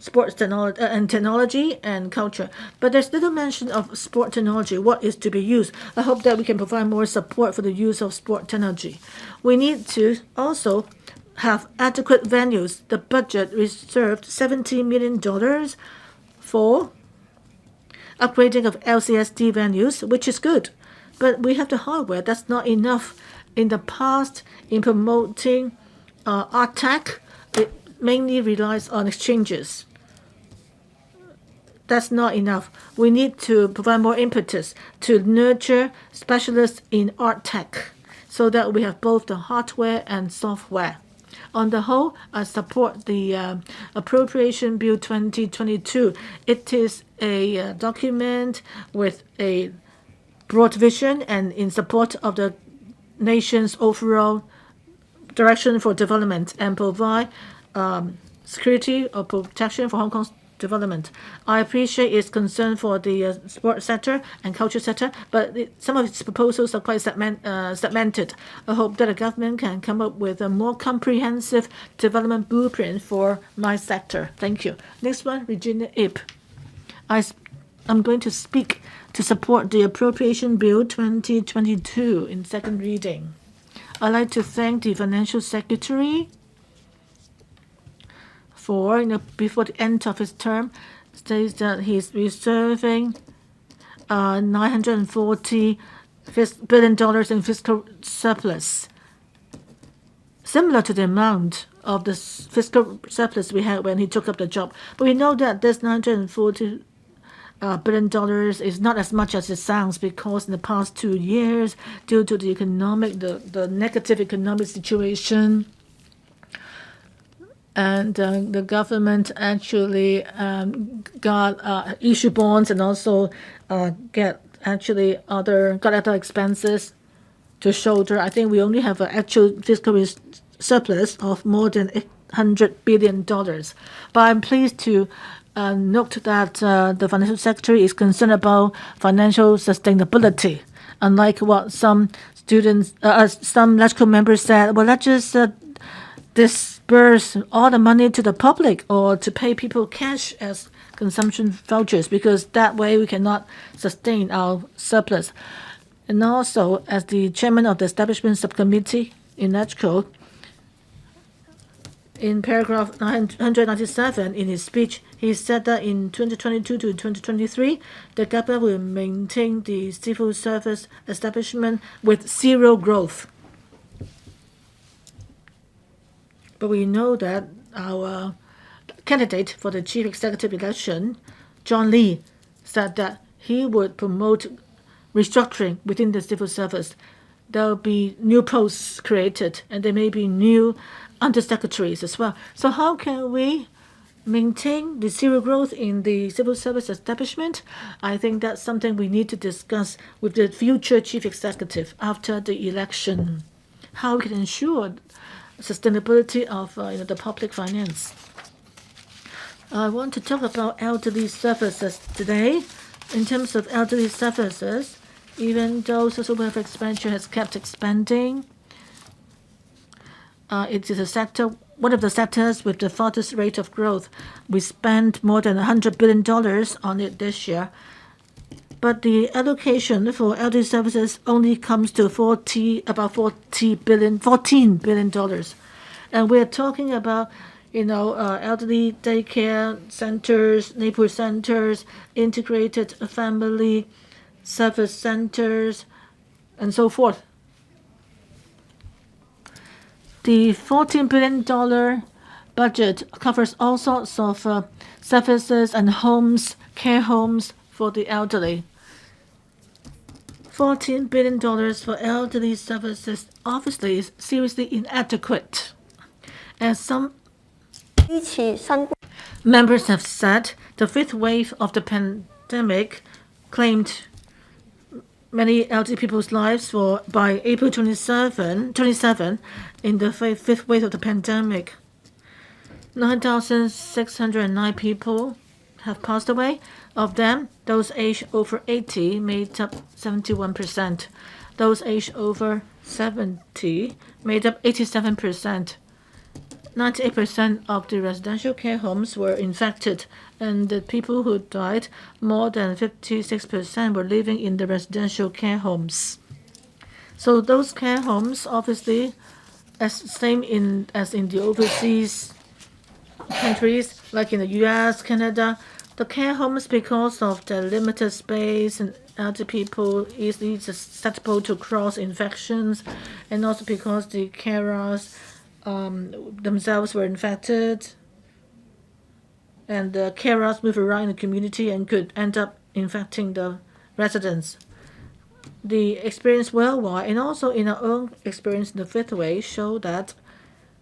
sports technology and culture. But there's little mention of sport technology, what is to be used. I hope that we can provide more support for the use of sport technology. We need to also have adequate venues. The budget reserved $70 million for upgrading of LCSD venues, which is good. But we have the hardware. That's not enough. In the past, in promoting art tech, it mainly relies on exchanges. That's not enough. We need to provide more impetus to nurture specialists in art tech so that we have both the hardware and software. On the whole, I support the Appropriation Bill 2022. It is a document with a broad vision and in support of the nation's overall direction for development and provide security or protection for Hong Kong's development. I appreciate its concern for the sports sector and culture sector, but some of its proposals are quite segmented. I hope that the government can come up with a more comprehensive development blueprint for my sector. Thank you. Next one, Regina Ip. I'm going to speak to support the Appropriation Bill 2022 in second reading. I'd like to thank the Financial Secretary for, before the end of his term, states that he's reserving $940 billion in fiscal surplus, similar to the amount of the fiscal surplus we had when he took up the job. But we know that this $940 billion is not as much as it sounds, because in the past 2 years, due to the negative economic situation, and the government actually got issue bonds and also got other expenses to shoulder. I think we only have an actual fiscal surplus of more than $800 billion. But I'm pleased to note that the Financial Secretary is concerned about financial sustainability. Unlike what some electrical members said, well, let's just disperse all the money to the public or to pay people cash as consumption vouchers, because that way we cannot sustain our surplus. And also, as the chairman of the Establishment Subcommittee in electrical, in paragraph 197 in his speech, he said that in 2022 to 2023, the government will maintain the civil service establishment with zero growth. But we know that our candidate for the chief executive election, John Lee, said that he would promote restructuring within the civil service. There will be new posts created, and there may be new undersecretaries as well. So how can we maintain the zero growth in the civil service establishment, I think that's something we need to discuss with the future chief executive after the election. How we can ensure sustainability of the public finance. I want to talk about elderly services today. In terms of elderly services, even though social welfare expenditure has kept expanding, it is a sector, one of the sectors with the fastest rate of growth. We spent more than $100 billion on it this year. But the allocation for elderly services only comes to about $14 billion. And we're talking about, elderly daycare centers, neighborhood centers, integrated family service centers, and so forth. The $14 billion budget covers all sorts of services and homes, care homes for the elderly. $14 billion for elderly services obviously is seriously inadequate. As some members have said, the fifth wave of the pandemic claimed many elderly people's lives by April 27 in the fifth wave of the pandemic. 9,609 people have passed away. Of them, those aged over 80 made up 71%. Those aged over 70 made up 87%. 98% of the residential care homes were infected, and the people who died, more than 56% were living in the residential care homes. So those care homes, obviously, as in the overseas countries, like in the U.S., Canada, the care homes, because of their limited space and elderly people easily susceptible to cross infections, and also because the carers themselves were infected, and the carers move around in the community and could end up infecting the residents. The experience worldwide and also in our own experience in the fifth wave show that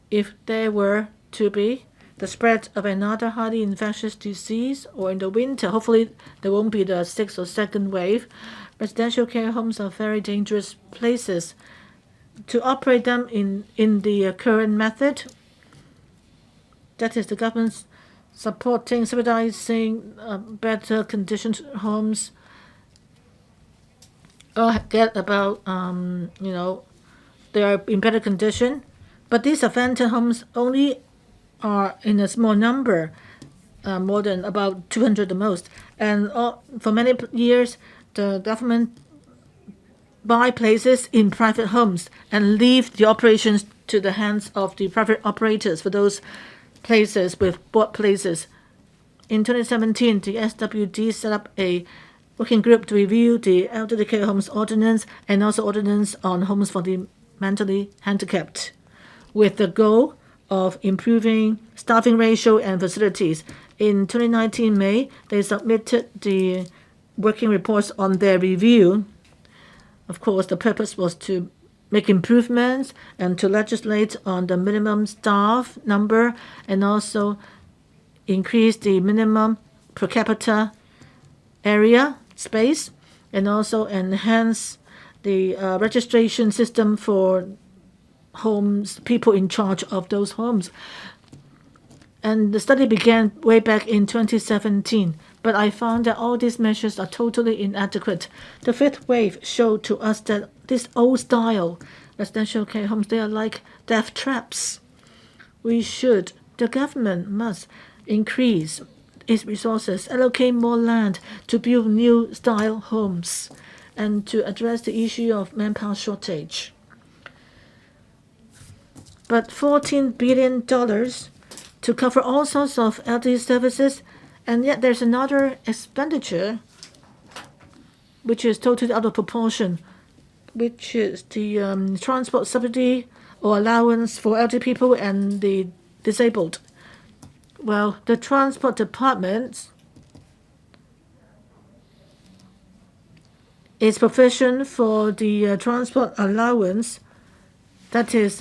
if there were to be the spread of another highly infectious disease, or in the winter, hopefully there won't be the sixth or second wave, residential care homes are very dangerous places. To operate them in the current method, that is the government subsidizing better conditioned homes, get about, they are in better condition. But these abandoned homes only are in a small number, more than about 200 the most. And for many years, the government buy places in private homes and leave the operations to the hands of the private operators for those places with bought places. In 2017, the SWD set up a working group to review the elderly care homes ordinance and also ordinance on homes for the mentally handicapped, with the goal of improving staffing ratio and facilities. In 2019 May, they submitted the working reports on their review. Of course, the purpose was to make improvements and to legislate on the minimum staff number and also increase the minimum per capita area space and also enhance the registration system for homes, people in charge of those homes. And the study began way back in 2017. But I found that all these measures are totally inadequate. The fifth wave showed to us that this old-style residential care homes, they are like death traps. The government must increase its resources, allocate more land to build new style homes, and to address the issue of manpower shortage. But $14 billion to cover all sorts of elderly services, and yet there's another expenditure which is totally out of proportion, which is the transport subsidy or allowance for elderly people and the disabled. Well, the transport department is provision for the transport allowance. That is,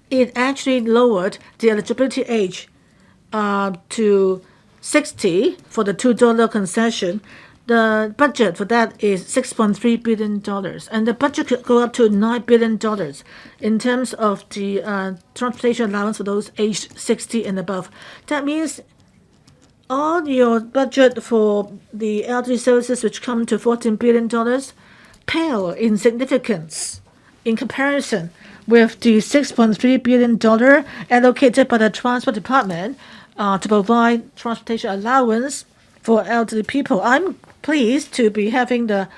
it actually lowered the eligibility age to 60 for the $2 concession, the budget for that is $6.3 billion. And the budget could go up to $9 billion in terms of the transportation allowance for those aged 60 and above. That means all your budget for the elderly services, which come to $14 billion, pale in significance in comparison with the $6.3 billion allocated by the Transport Department to provide transportation allowance for elderly people. I'm pleased to be having the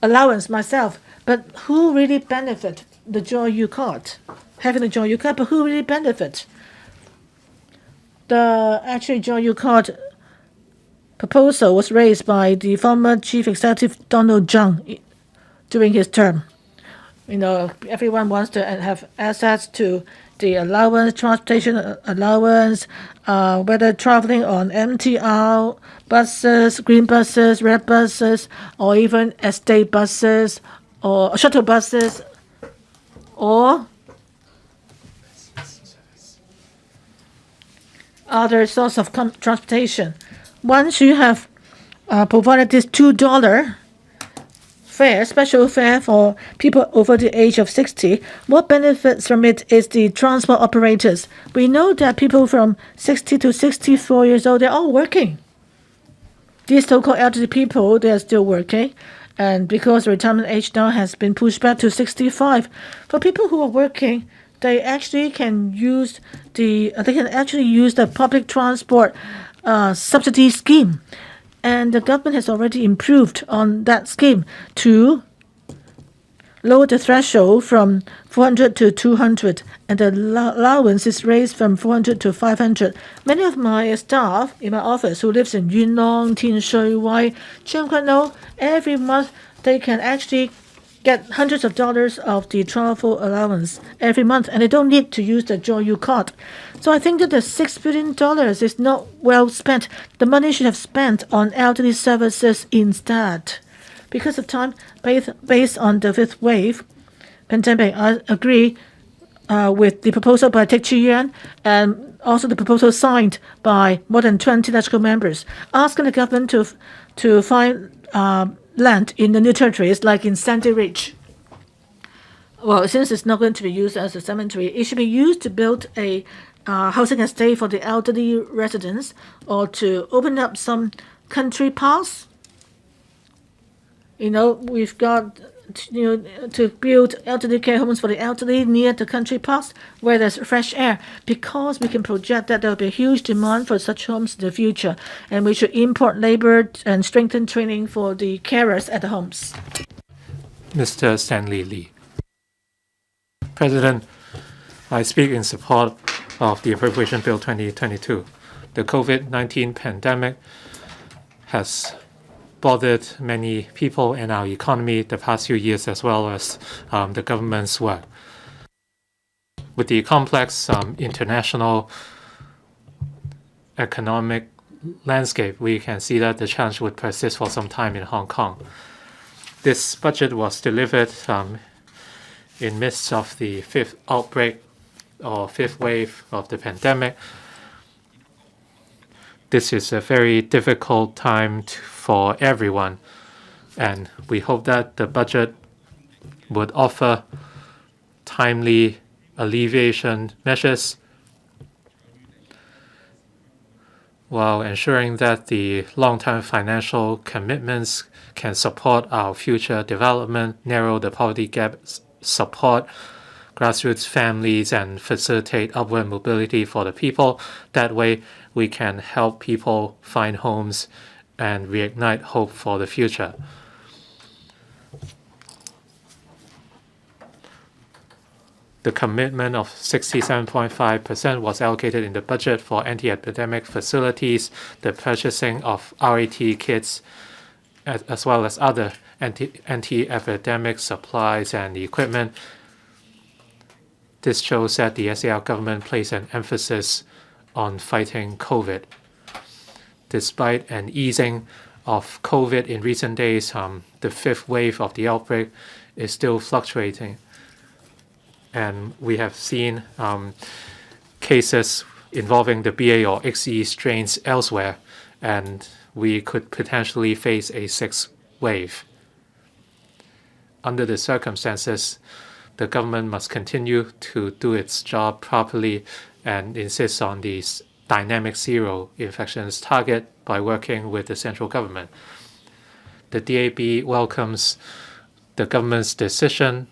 allowance myself, but who really benefit the Joy You card? Having the Joy You card, but who really benefit? The actually Joy You card proposal was raised by the former Chief Executive Donald Tsang during his term. Everyone wants to have access to the allowance, transportation allowance, whether traveling on MTR buses, green buses, red buses, or even estate buses, or shuttle buses, or other source of transportation. Once you have provided this $2 fare, special fare for people over the age of 60, what benefits from it is the transport operators. We know that people from 60 to 64 years old, they're all working. These so-called elderly people, they're still working. And because the retirement age now has been pushed back to 65, for people who are working, they actually can use the public transport subsidy scheme. And the government has already improved on that scheme to lower the threshold from 400 to 200, and the allowance is raised from 400 to 500. Many of my staff in my office who lives in Yunlong, Tianshui, Wai, Chiang Kwai, every month they can actually get hundreds of dollars of the travel allowance every month, and they don't need to use the Joy You card. So I think that the $6 billion is not well spent. The money should have spent on elderly services instead. Because of time, based on the fifth wave pandemic, I agree with the proposal by Teck Chi Yuan and also the proposal signed by more than 20 legislative members, asking the government to find land in the new territories, like in Sandy Ridge. Well, since it's not going to be used as a cemetery, it should be used to build a housing estate for the elderly residents, or to open up some country paths. We've got to build elderly care homes for the elderly near the country paths where there's fresh air, because we can project that there will be a huge demand for such homes in the future, and we should import labor and strengthen training for the carers at the homes. Mr. Stanley Lee. President, I speak in support of the Appropriation Bill 2022. The COVID-19 pandemic has bothered many people in our economy the past few years, as well as the government's work. With the complex international economic landscape, we can see that the challenge would persist for some time in Hong Kong. This budget was delivered in midst of the fifth outbreak or fifth wave of the pandemic. This is a very difficult time for everyone, and we hope that the budget would offer timely alleviation measures while ensuring that the long-term financial commitments can support our future development, narrow the poverty gap, support grassroots families, and facilitate upward mobility for the people. That way, we can help people find homes and reignite hope for the future. The commitment of 67.5% was allocated in the budget for anti-epidemic facilities, the purchasing of RAT kits, as well as other anti-epidemic supplies and equipment. This shows that the SAR government placed an emphasis on fighting COVID. Despite an easing of COVID in recent days, the fifth wave of the outbreak is still fluctuating. And we have seen cases involving the BA or XE strains elsewhere, and we could potentially face a sixth wave. Under the circumstances, the government must continue to do its job properly and insist on the dynamic zero infections target by working with the central government. The DAB welcomes the government's decision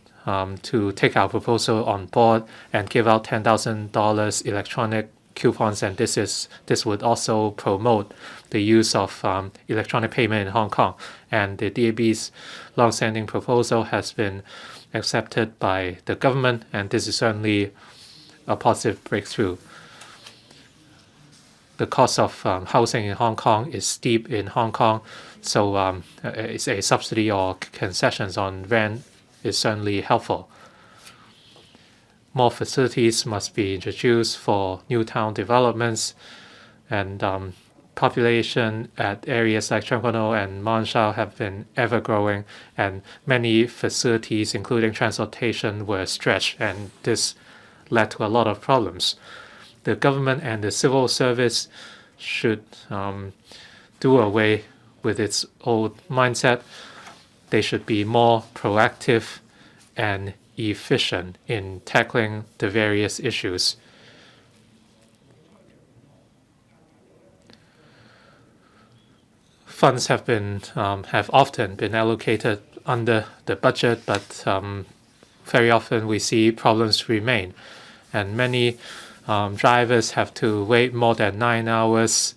to take our proposal on board and give out $10,000 electronic coupons, and this would also promote the use of electronic payment in Hong Kong. And the DAB's long-standing proposal has been accepted by the government, and this is certainly a positive breakthrough. The cost of housing in Hong Kong is steep in Hong Kong, so it's a subsidy or concessions on rent is certainly helpful. More facilities must be introduced for new town developments, and population at areas like Changguano and Mong Shao have been ever growing, and many facilities, including transportation, were stretched, and this led to a lot of problems. The government and the civil service should do away with its old mindset. They should be more proactive and efficient in tackling the various issues. Funds have often been allocated under the budget, but very often we see problems remain, and many drivers have to wait more than 9 hours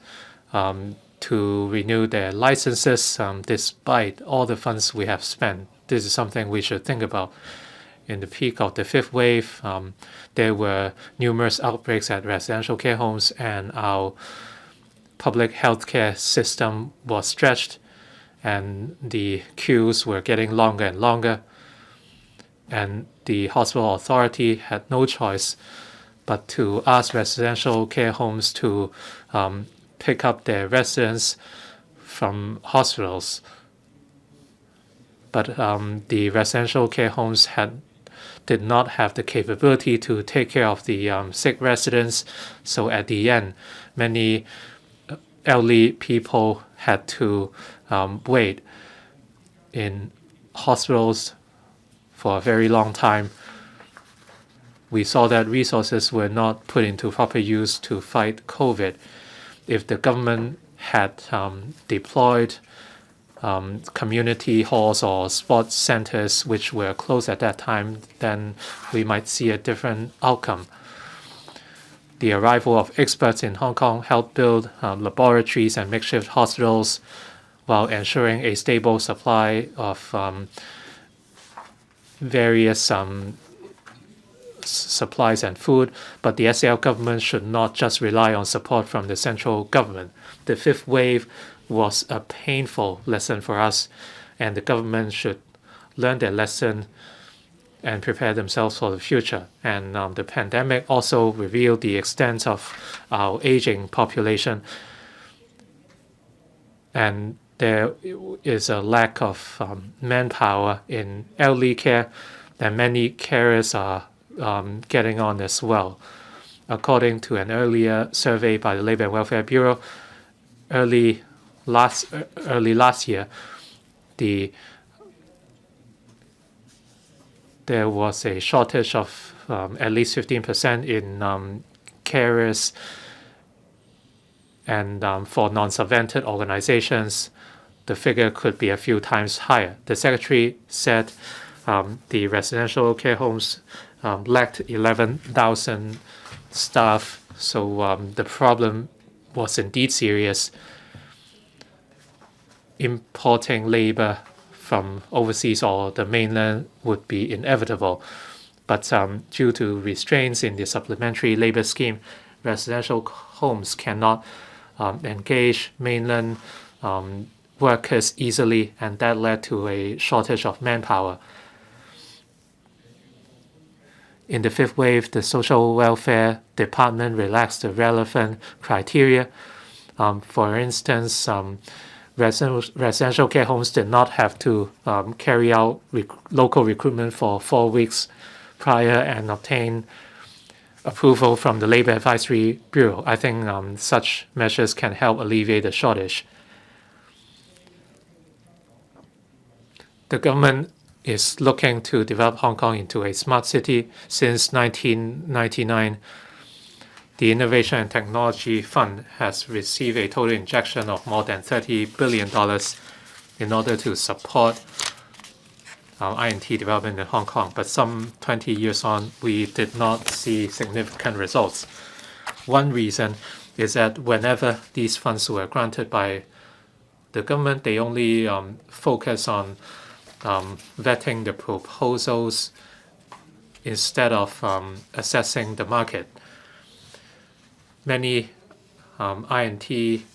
to renew their licenses, despite all the funds we have spent. This is something we should think about. In the peak of the fifth wave, there were numerous outbreaks at residential care homes, and our public healthcare system was stretched, and the queues were getting longer and longer, and the hospital authority had no choice but to ask residential care homes to pick up their residents from hospitals. But the residential care homes did not have the capability to take care of the sick residents. So at the end, many elderly people had to wait in hospitals for a very long time. We saw that resources were not put into proper use to fight COVID. If the government had deployed community halls or sports centers which were closed at that time, then we might see a different outcome. The arrival of experts in Hong Kong helped build laboratories and makeshift hospitals while ensuring a stable supply of various supplies and food, but the SAR government should not just rely on support from the central government. The fifth wave was a painful lesson for us, and the government should learn their lesson and prepare themselves for the future. And the pandemic also revealed the extent of our aging population, and there is a lack of manpower in elderly care, and many carers are getting on as well. According to an earlier survey by the Labour and Welfare Bureau, early last year, there was a shortage of at least 15% in carers, and for non-subvented organizations, the figure could be a few times higher. The secretary said the residential care homes lacked 11,000 staff, so the problem was indeed serious. Importing labor from overseas or the mainland would be inevitable, but due to restraints in the supplementary labor scheme, residential homes cannot engage mainland workers easily, and that led to a shortage of manpower. In the fifth wave, the Social Welfare Department relaxed the relevant criteria. For instance, residential care homes did not have to carry out local recruitment for 4 weeks prior and obtain approval from the Labor Advisory Bureau. I think such measures can help alleviate the shortage. The government is looking to develop Hong Kong into a smart city. Since 1999, the Innovation and Technology Fund has received a total injection of more than $30 billion in order to support I&T development in Hong Kong. But some 20 years on, we did not see significant results. One reason is that whenever these funds were granted by the government, they only focus on vetting the proposals instead of assessing the market. Many I&T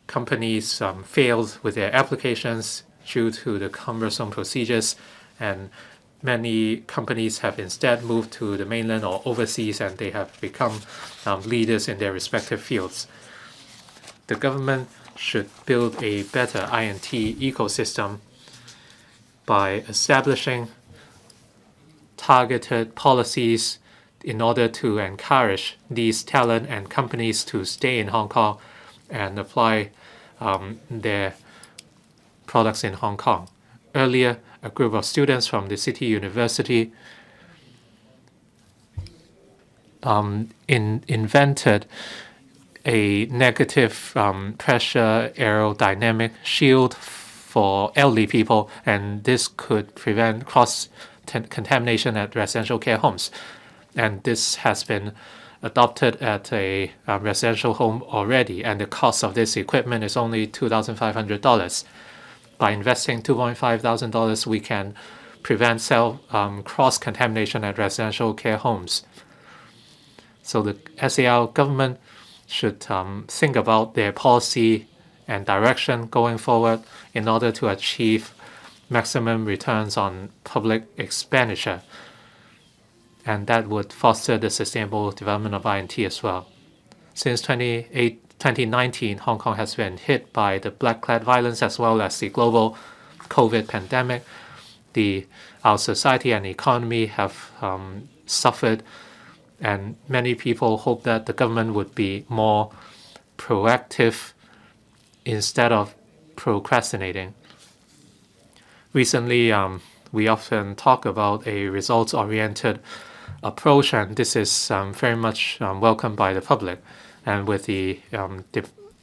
companies failed with their applications due to the cumbersome procedures, and many companies have instead moved to the mainland or overseas, and they have become leaders in their respective fields. The government should build a better I&T ecosystem by establishing targeted policies in order to encourage these talent and companies to stay in Hong Kong and apply their products in Hong Kong. Earlier, a group of students from the City University invented a negative pressure aerodynamic shield for elderly people, and this could prevent cross-contamination at residential care homes. And this has been adopted at a residential home already, and the cost of this equipment is only $2,500. By investing $2,500, we can prevent cross-contamination at residential care homes. So the SAR government should think about their policy and direction going forward in order to achieve maximum returns on public expenditure. And that would foster the sustainable development of I&T as well. Since 2019, Hong Kong has been hit by the Black Clad violence as well as the global COVID pandemic. Our society and economy have suffered, and many people hope that the government would be more proactive instead of procrastinating. Recently, we often talk about a results-oriented approach, and this is very much welcomed by the public. And with the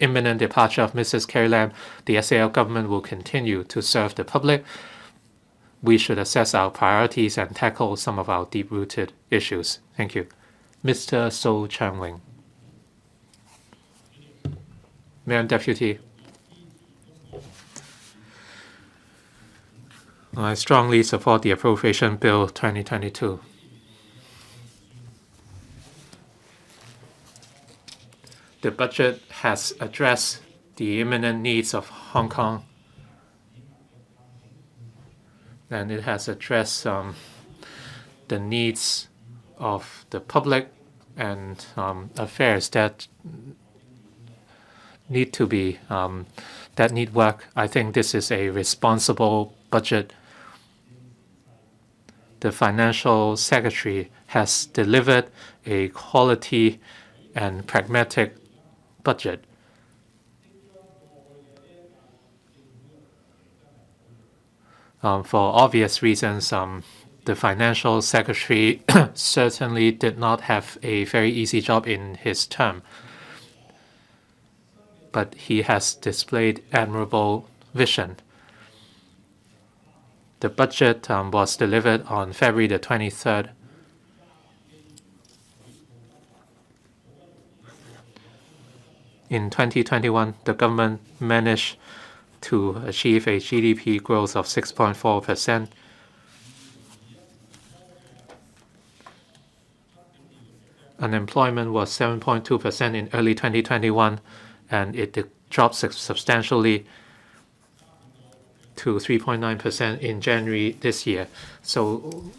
imminent departure of Mrs. Carrie Lam, the SAR government will continue to serve the public. We should assess our priorities and tackle some of our deep-rooted issues. Thank you. Mr. So Chang Wing. Madam Deputy, I strongly support the Appropriation Bill 2022. The budget has addressed the imminent needs of Hong Kong, and it has addressed the needs of the public and affairs that need work. I think this is a responsible budget. The Financial Secretary has delivered a quality and pragmatic budget. For obvious reasons, the Financial Secretary certainly did not have a very easy job in his term, but he has displayed admirable vision. The budget was delivered on February the 23rd. In 2021, the government managed to achieve a GDP growth of 6.4%. Unemployment was 7.2% in early 2021, and it dropped substantially to 3.9% in January this year. So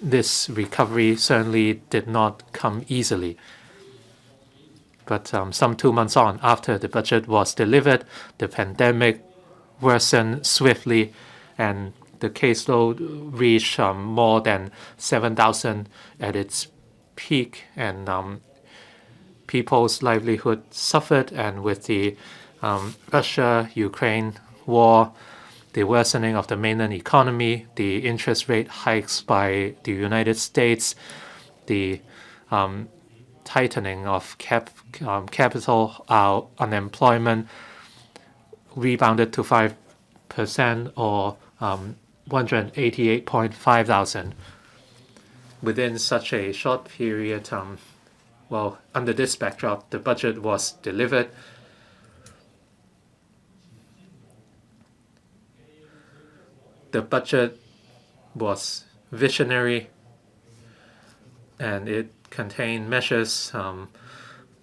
this recovery certainly did not come easily. But some 2 months on, after the budget was delivered, the pandemic worsened swiftly, and the caseload reached more than 7,000 at its peak, and people's livelihood suffered. And with the Russia-Ukraine war, the worsening of the mainland economy, the interest rate hikes by the United States, the tightening of capital, our unemployment rebounded to 5% or 188.5 thousand. Within such a short period, under this backdrop, the budget was delivered. The budget was visionary, and it contained measures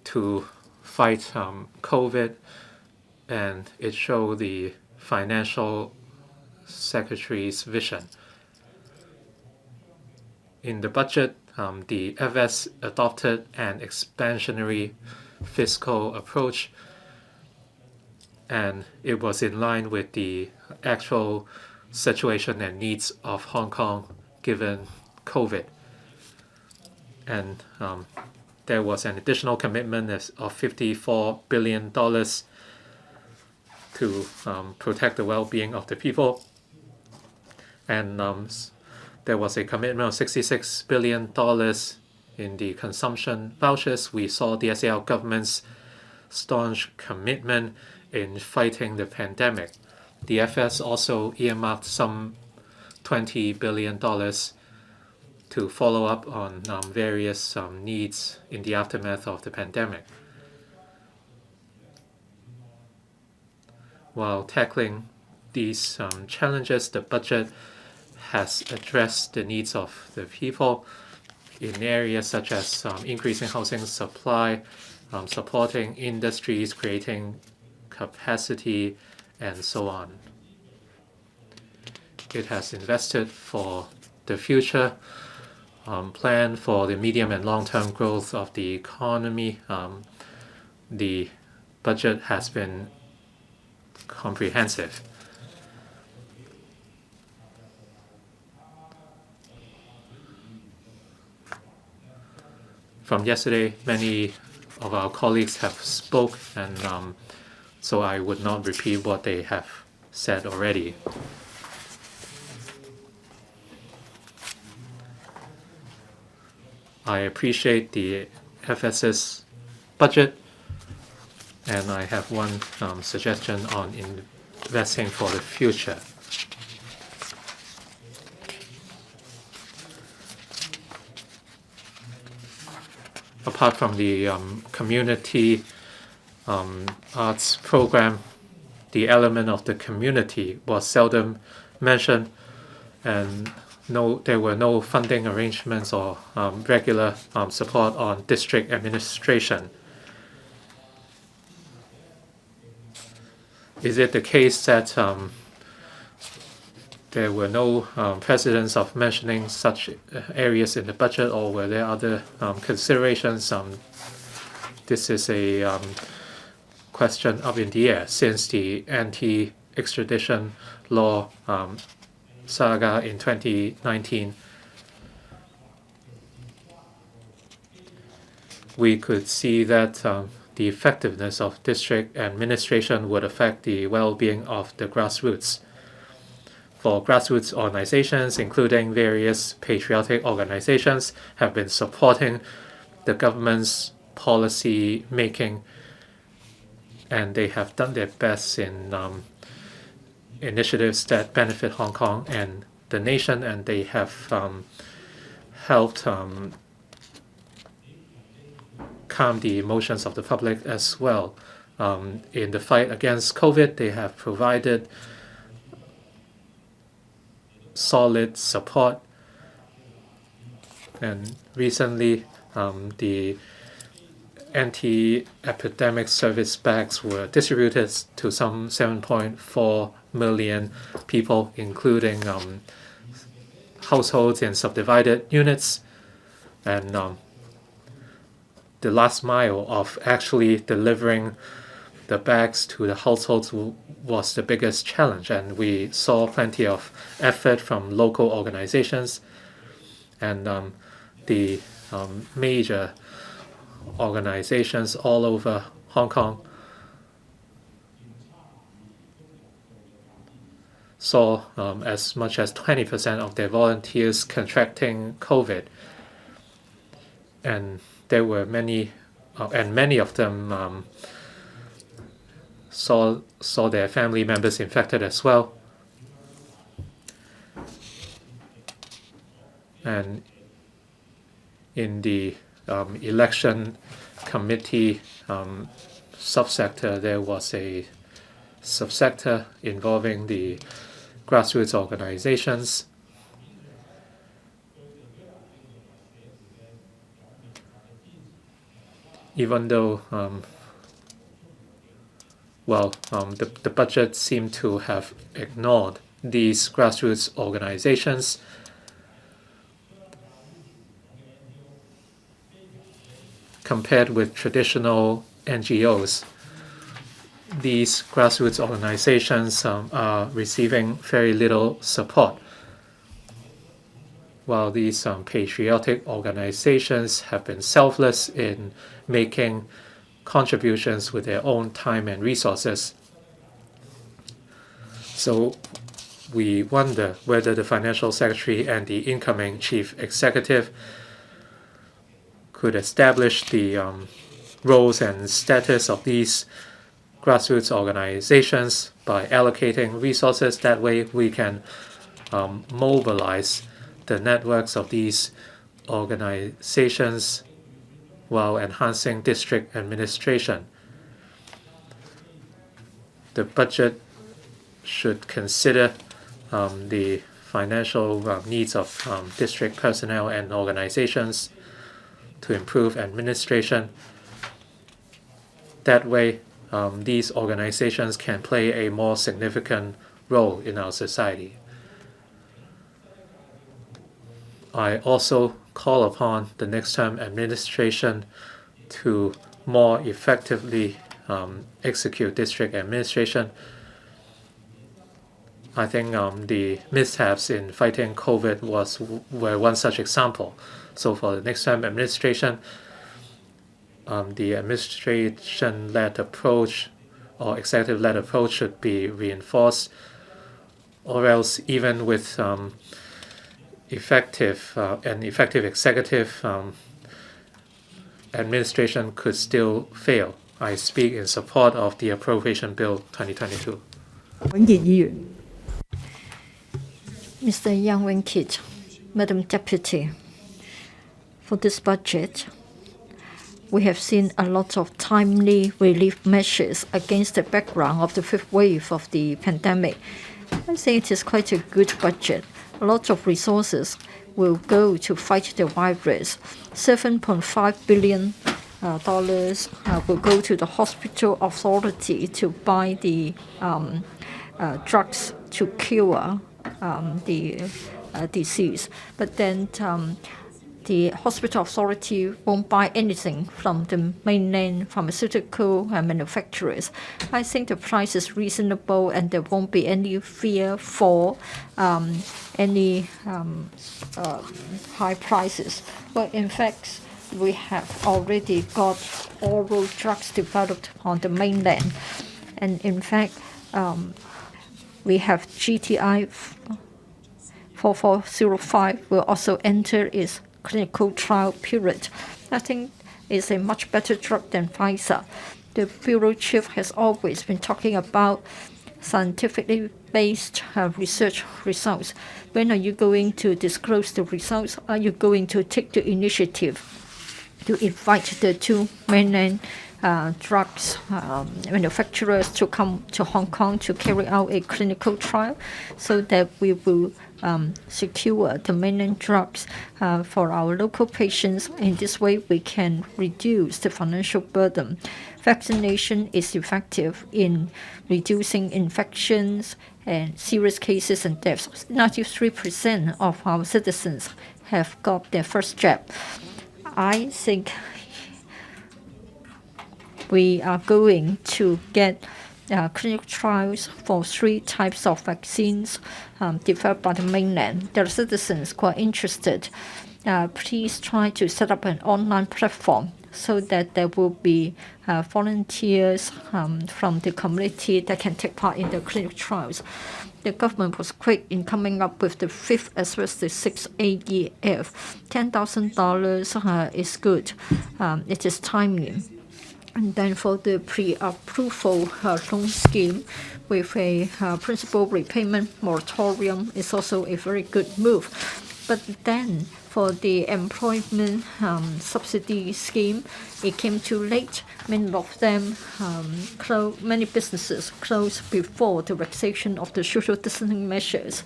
to fight COVID, and it showed the financial secretary's vision. In the budget, the FS adopted an expansionary fiscal approach, and it was in line with the actual situation and needs of Hong Kong given COVID. And there was an additional commitment of $54 billion to protect the well-being of the people. And there was a commitment of $66 billion in the consumption vouchers. We saw the SAR government's staunch commitment in fighting the pandemic. The FS also earmarked some $20 billion to follow up on various needs in the aftermath of the pandemic. While tackling these challenges, the budget has addressed the needs of the people in areas such as increasing housing supply, supporting industries, creating capacity, and so on. It has invested for the future, plan for the medium and long-term growth of the economy. The budget has been comprehensive. From yesterday, many of our colleagues have spoke, and so I would not repeat what they have said already. I appreciate the FS's budget, and I have one suggestion on investing for the future. Apart from the community arts program, the element of the community was seldom mentioned, and there were no funding arrangements or regular support on district administration. Is it the case that there were no precedents of mentioning such areas in the budget, or were there other considerations? This is a question up in the air since the anti-extradition law saga in 2019. We could see that the effectiveness of district administration would affect the well-being of the grassroots. For grassroots organizations, including various patriotic organizations, have been supporting the government's policy making, and they have done their best in initiatives that benefit Hong Kong and the nation, and they have helped calm the emotions of the public as well. In the fight against COVID, they have provided solid support, and recently the anti-epidemic service bags were distributed to some 7.4 million people, including households in subdivided units, and the last mile of actually delivering the bags to the households was the biggest challenge, and we saw plenty of effort from local organizations, and the major organizations all over Hong Kong saw as much as 20% of their volunteers contracting COVID. And there were many of them saw their family members infected as well. And in the election committee subsector, there was a subsector involving the grassroots organizations. Even though, the budget seemed to have ignored these grassroots organizations, compared with traditional NGOs, these grassroots organizations are receiving very little support, while these patriotic organizations have been selfless in making contributions with their own time and resources. So we wonder whether the Financial Secretary and the incoming Chief Executive could establish the roles and status of these grassroots organizations by allocating resources. That way we can mobilize the networks of these organizations while enhancing district administration. The budget should consider the financial needs of district personnel and organizations to improve administration. That way, these organizations can play a more significant role in our society. I also call upon the next term administration to more effectively execute district administration. I think the mishaps in fighting COVID were one such example. So for the next term administration, the administration-led approach or executive-led approach should be reinforced, or else even with an effective executive, administration could still fail. I speak in support of the Appropriation Bill 2022. Mr. Yang Wen-kit, Madam Deputy, for this budget, we have seen a lot of timely relief measures against the background of the fifth wave of the pandemic. I think it is quite a good budget. A lot of resources will go to fight the virus. $7.5 billion will go to the hospital authority to buy the drugs to cure the disease. But then the hospital authority won't buy anything from the mainland pharmaceutical manufacturers. I think the price is reasonable and there won't be any fear for any high prices. But in fact, we have already got oral drugs developed on the mainland. And in fact, we have GTI 4405 will also enter its clinical trial period. I think it's a much better drug than Pfizer. The bureau chief has always been talking about scientifically based research results. When are you going to disclose the results? Are you going to take the initiative to invite the two mainland drugs manufacturers to come to Hong Kong to carry out a clinical trial so that we will secure the mainland drugs for our local patients. In this way, we can reduce the financial burden. Vaccination is effective in reducing infections and serious cases and deaths. 93% of our citizens have got their first jab. I think we are going to get clinical trials for 3 types of vaccines developed by the mainland. There are citizens who are interested please try to set up an online platform so that there will be volunteers from the community that can take part in the clinical trials. The government was quick in coming up with the 5th as well as the 6th AEF. $10,000 is good. It is timely. And then for the pre-approval loan scheme with a principal repayment moratorium is also a very good move. But then for the employment subsidy scheme, it came too late. Many of them many businesses closed before the relaxation of the social distancing measures.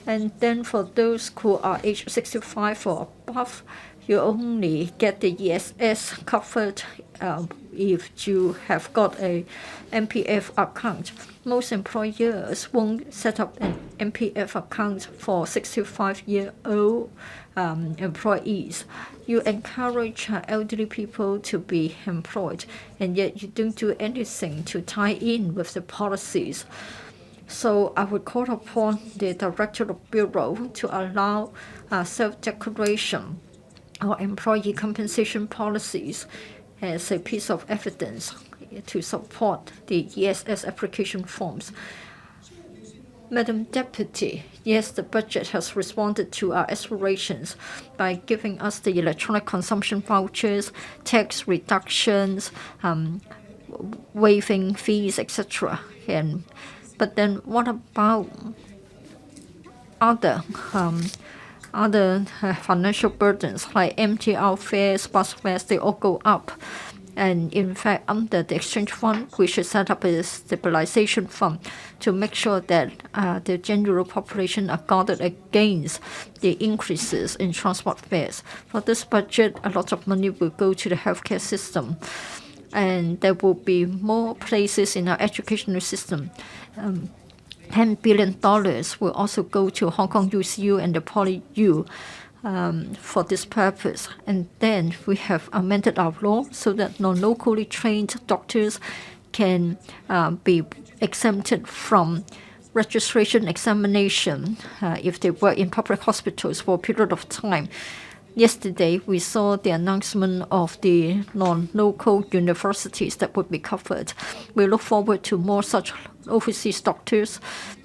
And then for those who are age 65 or above, you only get the ESS covered if you have got a MPF account. Most employers won't set up an MPF account for 65-year-old employees. You encourage elderly people to be employed, and yet you don't do anything to tie in with the policies. So I would call upon the Director of Bureau to allow self-declaration or employee compensation policies as a piece of evidence to support the ESS application forms. Madam Deputy, yes, the budget has responded to our aspirations by giving us the electronic consumption vouchers, tax reductions, waiving fees, etc. But then what about other financial burdens like MTR fares, bus fares? They all go up. And in fact, under the exchange fund, we should set up a stabilization fund to make sure that the general population are guarded against the increases in transport fares. For this budget, a lot of money will go to the healthcare system, and there will be more places in our educational system. $10 billion will also go to Hong Kong UCU and the Poly U for this purpose. And then we have amended our law so that non-locally trained doctors can be exempted from registration examination if they work in public hospitals for a period of time. Yesterday, we saw the announcement of the non-local universities that would be covered. We look forward to more such overseas doctors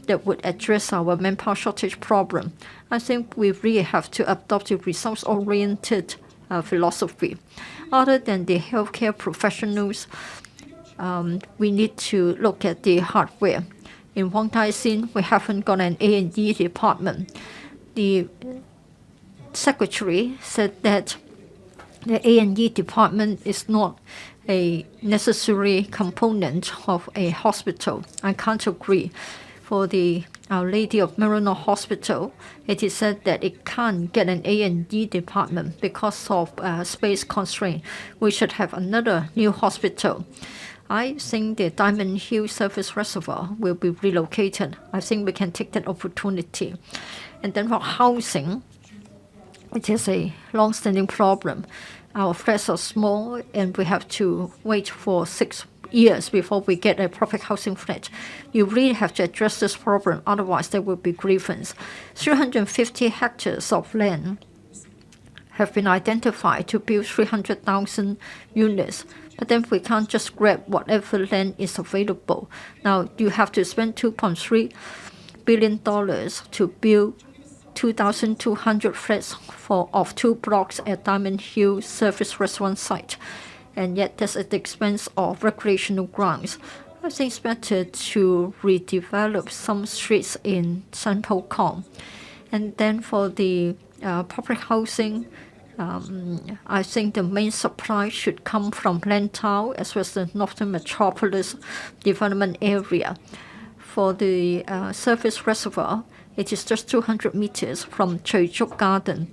that would address our manpower shortage problem. I think we really have to adopt a results-oriented philosophy. Other than the healthcare professionals, we need to look at the hardware. In Wang Tai Sin, we haven't got an A&E department. The secretary said that the A&E department is not a necessary component of a hospital. I can't agree. For the Our Lady of Maryknoll Hospital, it is said that it can't get an A&E department because of space constraint. We should have another new hospital. I think the Diamond Hill Surface Reservoir will be relocated. I think we can take that opportunity. And then for housing, it is a long-standing problem. Our flats are small, and we have to wait for 6 years before we get a proper housing flat. You really have to address this problem, otherwise there will be grievance. 350 hectares of land have been identified to build 300,000 units. But then we can't just grab whatever land is available. Now you have to spend $2.3 billion to build 2,200 flats of 2 blocks at Diamond Hill Surface Restaurant site, and yet that's at the expense of recreational grounds. I think it's better to redevelop some streets in Central Kong. And then for the public housing, I think the main supply should come from Lantau as well as the Northern Metropolis development area. For the surface reservoir, it is just 200 meters from Choi Chuk Garden.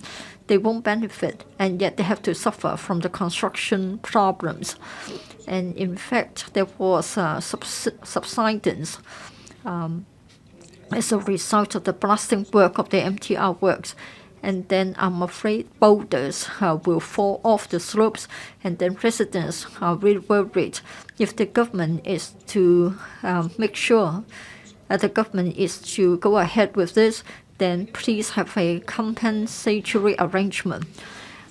They won't benefit, and yet they have to suffer from the construction problems. And in fact, there was subsidence as a result of the blasting work of the MTR works. And then I'm afraid boulders will fall off the slopes, and then residents are really worried. If the government is to make sure the government is to go ahead with this, then please have a compensatory arrangement.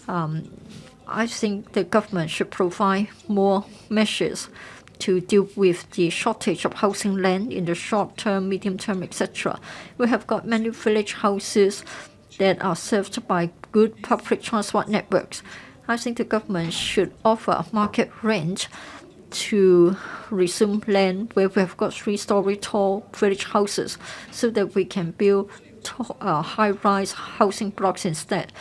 I think the government should provide more measures to deal with the shortage of housing land in the short term, medium term, etc. We have got many village houses that are served by good public transport networks. I think the government should offer a market rent to resume land where we have got 3-story tall village houses so that we can build high-rise housing blocks instead.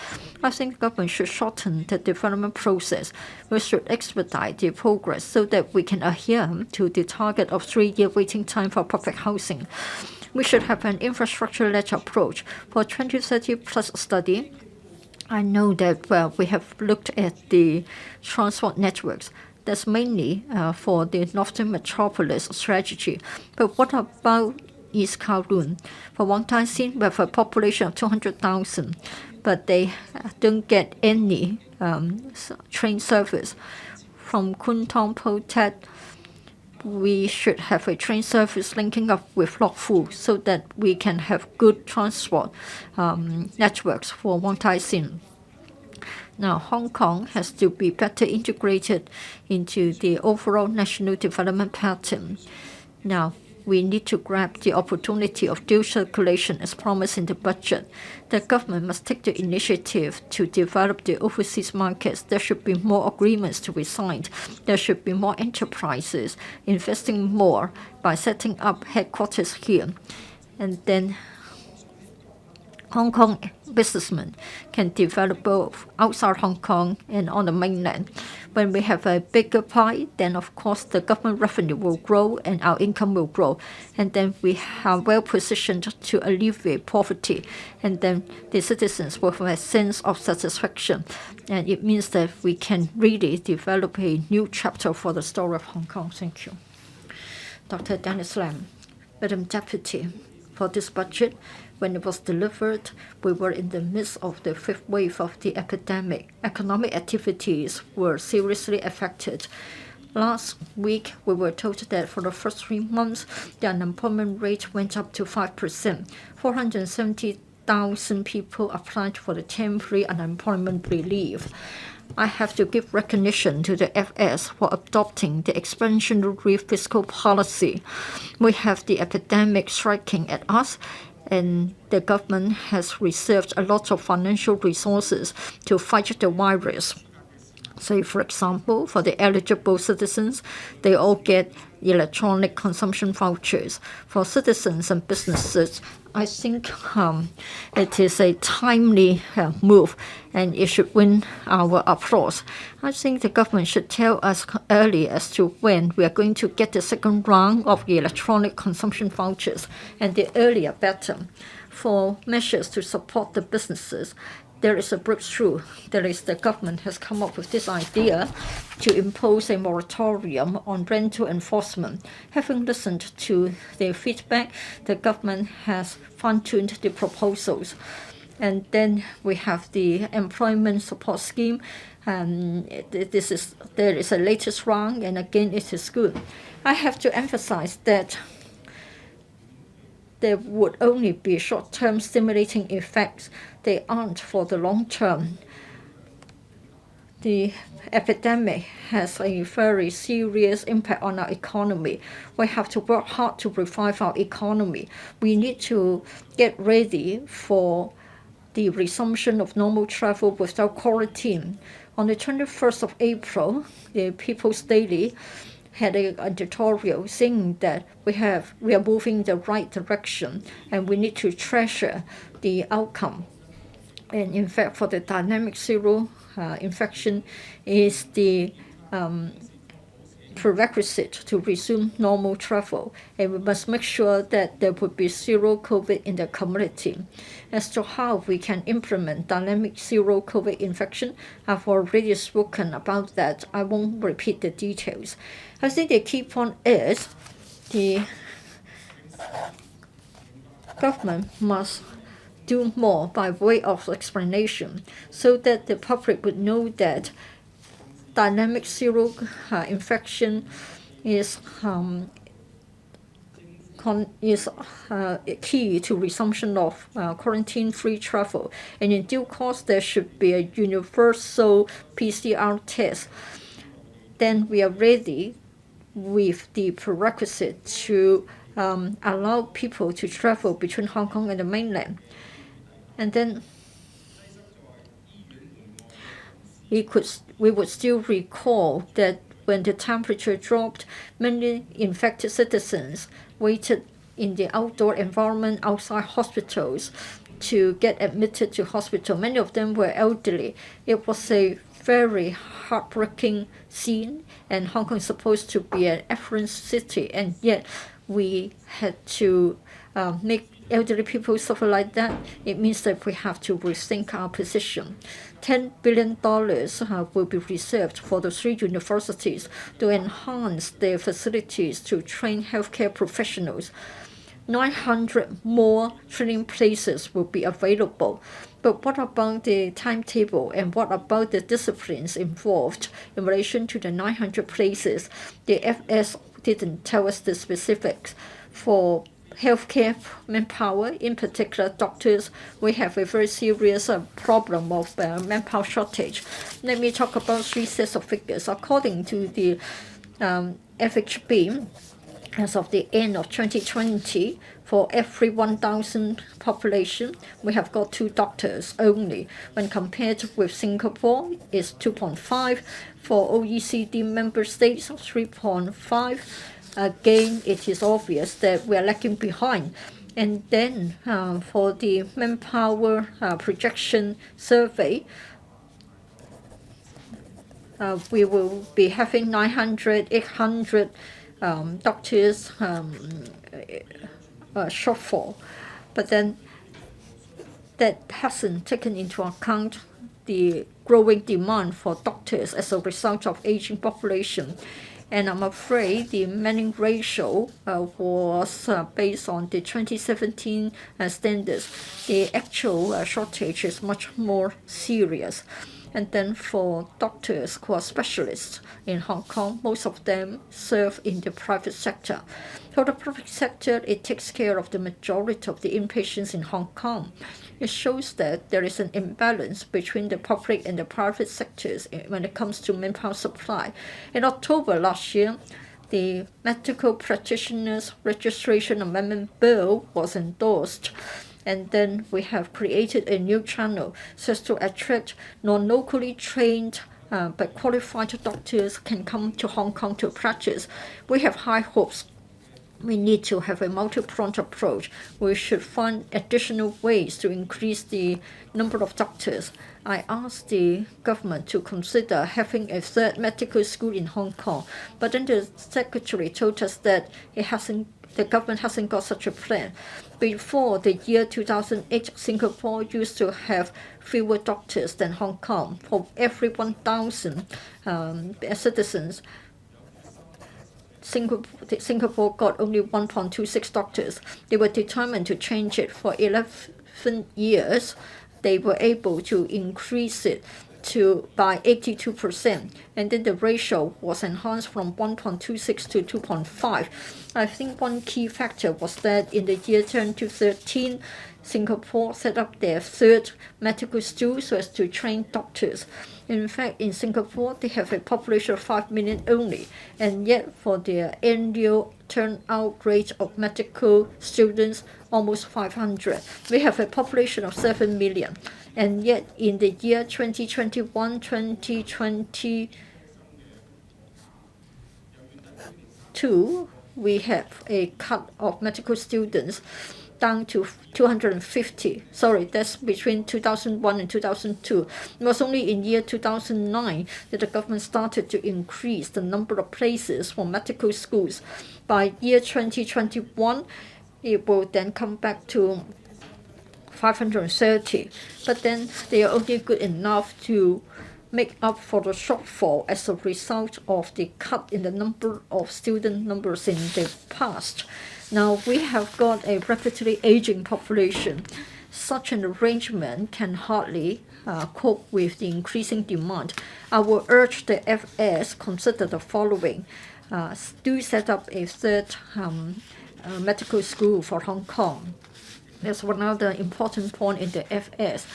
I think the government should shorten the development process. We should expedite the progress so that we can adhere to the target of 3-year waiting time for public housing. We should have an infrastructure-led approach for 2030 plus study. I know that we have looked at the transport networks. That's mainly for the Northern Metropolis strategy. But what about East Kowloon? For Wong Tai Sin, we have a population of 200,000, but they don't get any train service. From Kwun Tong Po Tat, we should have a train service linking up with Lok Fu so that we can have good transport networks for Wong Tai Sin. Now, Hong Kong has to be better integrated into the overall national development pattern. Now, we need to grab the opportunity of dual circulation as promised in the budget. The government must take the initiative to develop the overseas markets. There should be more agreements to be signed. There should be more enterprises investing more by setting up headquarters here. And then Hong Kong businessmen can develop both outside Hong Kong and on the mainland. When we have a bigger pie, then of course the government revenue will grow and our income will grow. And then we are well positioned to alleviate poverty. And then the citizens will have a sense of satisfaction. And it means that we can really develop a new chapter for the story of Hong Kong. Thank you. Dr. Dennis Lam, Madam Deputy, for this budget, when it was delivered, we were in the midst of the 5th wave of the epidemic. Economic activities were seriously affected. Last week, we were told that for the first 3 months, the unemployment rate went up to 5%. 470,000 people applied for the temporary unemployment relief. I have to give recognition to the FS for adopting the expansionary fiscal policy. We have the epidemic striking at us, and the government has reserved a lot of financial resources to fight the virus. Say, for example, for the eligible citizens, they all get electronic consumption vouchers. For citizens and businesses, I think it is a timely move, and it should win our applause. I think the government should tell us early as to when we are going to get the second round of the electronic consumption vouchers, and the earlier better. For measures to support the businesses, there is a breakthrough. That is, the government has come up with this idea to impose a moratorium on rental enforcement. Having listened to their feedback, the government has fine-tuned the proposals. And then we have the employment support scheme. There is a latest round, and again, it is good. I have to emphasize that there would only be short-term stimulating effects. They aren't for the long term. The epidemic has a very serious impact on our economy. We have to work hard to revive our economy. We need to get ready for the resumption of normal travel without quarantine. On the 21st of April, the People's Daily had an editorial saying that we are moving in the right direction and we need to treasure the outcome. And in fact, for the dynamic zero infection is the prerequisite to resume normal travel, and we must make sure that there would be zero COVID in the community. As to how we can implement dynamic zero COVID infection, I've already spoken about that. I won't repeat the details. I think the key point is the government must do more by way of explanation so that the public would know that dynamic zero infection is key to resumption of quarantine-free travel, and in due course there should be a universal PCR test. Then we are ready with the prerequisite to allow people to travel between Hong Kong and the mainland. And then we would still recall that when the temperature dropped, many infected citizens waited in the outdoor environment outside hospitals to get admitted to hospital. Many of them were elderly. It was a very heartbreaking scene, and Hong Kong is supposed to be an affluent city, and yet we had to make elderly people suffer like that. It means that we have to rethink our position. $10 billion will be reserved for the 3 universities to enhance their facilities to train healthcare professionals. 900 more training places will be available. But what about the timetable, and what about the disciplines involved in relation to the 900 places? The FS didn't tell us the specifics. For healthcare manpower, in particular doctors, we have a very serious problem of manpower shortage. Let me talk about 3 sets of figures. According to the FHB, as of the end of 2020, for every 1,000 population, we have got 2 doctors only. When compared with Singapore, it's 2.5. For OECD member states, 3.5. Again, it is obvious that we are lagging behind. And then for the manpower projection survey, we will be having 900, 800 doctors shortfall. But then that hasn't taken into account the growing demand for doctors as a result of aging population. And I'm afraid the manning ratio was based on the 2017 standards. The actual shortage is much more serious. And then for doctors who are specialists in Hong Kong, most of them serve in the private sector. For the public sector, it takes care of the majority of the inpatients in Hong Kong. It shows that there is an imbalance between the public and the private sectors when it comes to manpower supply. In October last year, the Medical Practitioners Registration Amendment Bill was endorsed. And then we have created a new channel so as to attract non-locally trained but qualified doctors can come to Hong Kong to practice. We have high hopes. We need to have a multi-pronged approach. We should find additional ways to increase the number of doctors. I asked the government to consider having a 3rd medical school in Hong Kong, but then the secretary told us that the government hasn't got such a plan. Before the year 2008, Singapore used to have fewer doctors than Hong Kong. For every 1,000 citizens, Singapore got only 1.26 doctors. They were determined to change it. For 11 years. They were able to increase it by 82%, and then the ratio was enhanced from 1.26 to 2.5. I think one key factor was that in the year 2013, Singapore set up their 3rd medical school so as to train doctors. In fact, in Singapore, they have a population of 5 million only, and yet for their annual turnout rate of medical students, almost 500. We have a population of 7 million, and yet in the year 2021, 2022, we have a cut of medical students down to 250. Sorry, that's between 2001 and 2002. It was only in year 2009 that the government started to increase the number of places for medical schools. By year 2021, it will then come back to 530. But then they are only good enough to make up for the shortfall as a result of the cut in the number of student numbers in the past. Now we have got a rapidly aging population. Such an arrangement can hardly cope with the increasing demand. I will urge the FS consider the following. Do set up a 3rd medical school for Hong Kong. That's one other important point in the FS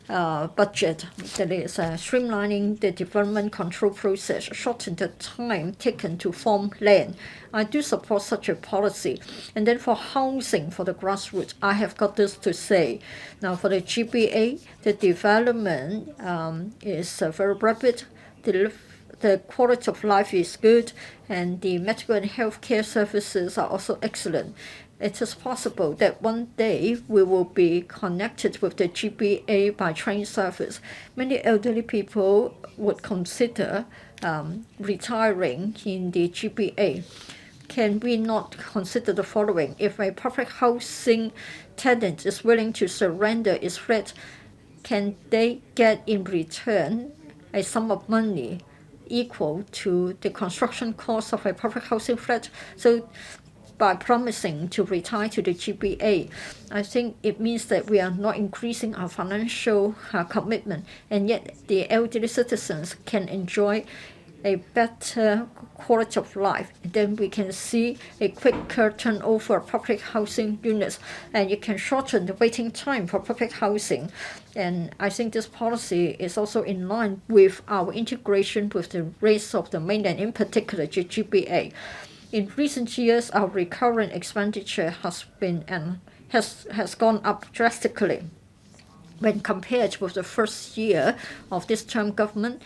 budget, that is streamlining the development control process, shorten the time taken to form land. I do support such a policy. And then for housing for the grassroots, I have got this to say. Now for the GBA, the development is very rapid. The quality of life is good, and the medical and healthcare services are also excellent. It is possible that one day we will be connected with the GBA by train service. Many elderly people would consider retiring in the GBA. Can we not consider the following? If a public housing tenant is willing to surrender its flat, can they get in return a sum of money equal to the construction cost of a public housing flat? So by promising to retire to the GBA, I think it means that we are not increasing our financial commitment, and yet the elderly citizens can enjoy a better quality of life. Then we can see a quicker turnover of public housing units, and you can shorten the waiting time for public housing. And I think this policy is also in line with our integration with the rest of the mainland, in particular the GBA. In recent years, our recurrent expenditure has gone up drastically. When compared with the first year of this term government,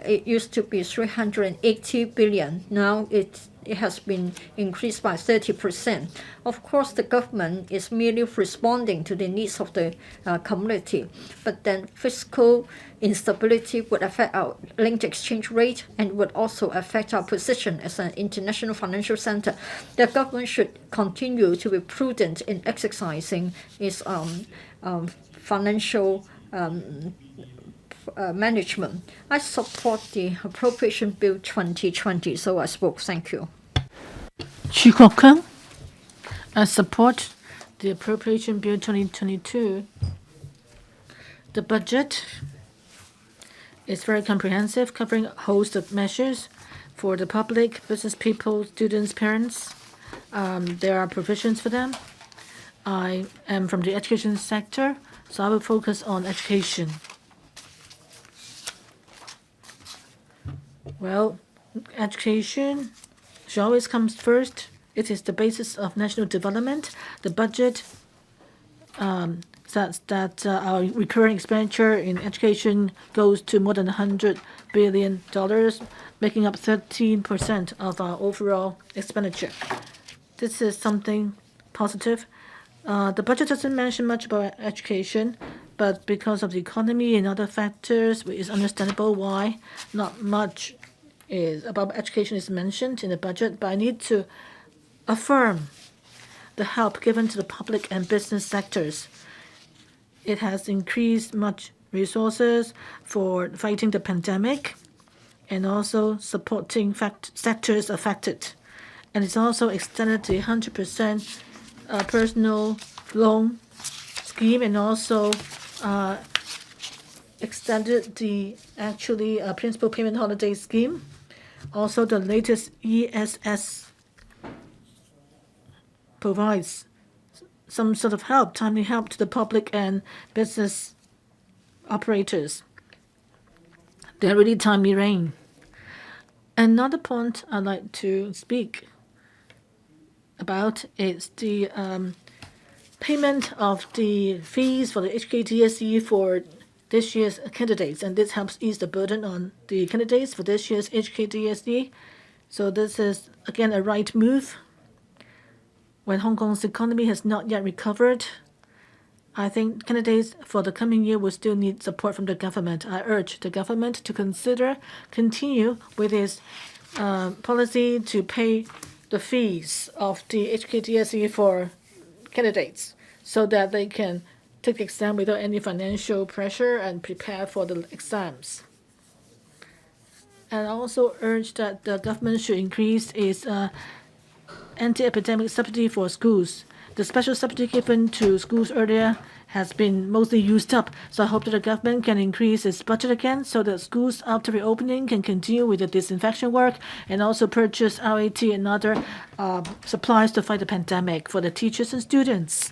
it used to be 380 billion. Now it has been increased by 30%. Of course, the government is merely responding to the needs of the community, but then fiscal instability would affect our linked exchange rate and would also affect our position as an international financial center. The government should continue to be prudent in exercising its financial management. I support the Appropriation Bill 2020, so I spoke. Thank you. Chu Kwok-keung. I support the Appropriation Bill 2022. The budget is very comprehensive, covering a host of measures for the public, business people, students, parents. There are provisions for them. I am from the education sector, so I will focus on education. Well, education should always come first. It is the basis of national development. The budget says that our recurring expenditure in education goes to more than $100 billion, making up 13% of our overall expenditure. This is something positive. The budget doesn't mention much about education, but because of the economy and other factors, it is understandable why not much about education is mentioned in the budget. But I need to affirm the help given to the public and business sectors. It has increased much resources for fighting the pandemic and also supporting sectors affected. And it's also extended the 100% personal loan scheme, and also extended the principal payment holiday scheme. Also, the latest ESS provides some sort of help, timely help to the public and business operators. They're really timely rain. Another point I'd like to speak about is the payment of the fees for the HKDSE for this year's candidates, and this helps ease the burden on the candidates for this year's HKDSE. So this is, again, a right move. When Hong Kong's economy has not yet recovered, I think candidates for the coming year will still need support from the government. I urge the government to continue with its policy to pay the fees of the HKDSE for candidates so that they can take the exam without any financial pressure and prepare for the exams. And I also urge that the government should increase its anti-epidemic subsidy for schools. The special subsidy given to schools earlier has been mostly used up. So I hope that the government can increase its budget again so that schools after reopening can continue with the disinfection work and also purchase RAT and other supplies to fight the pandemic for the teachers and students.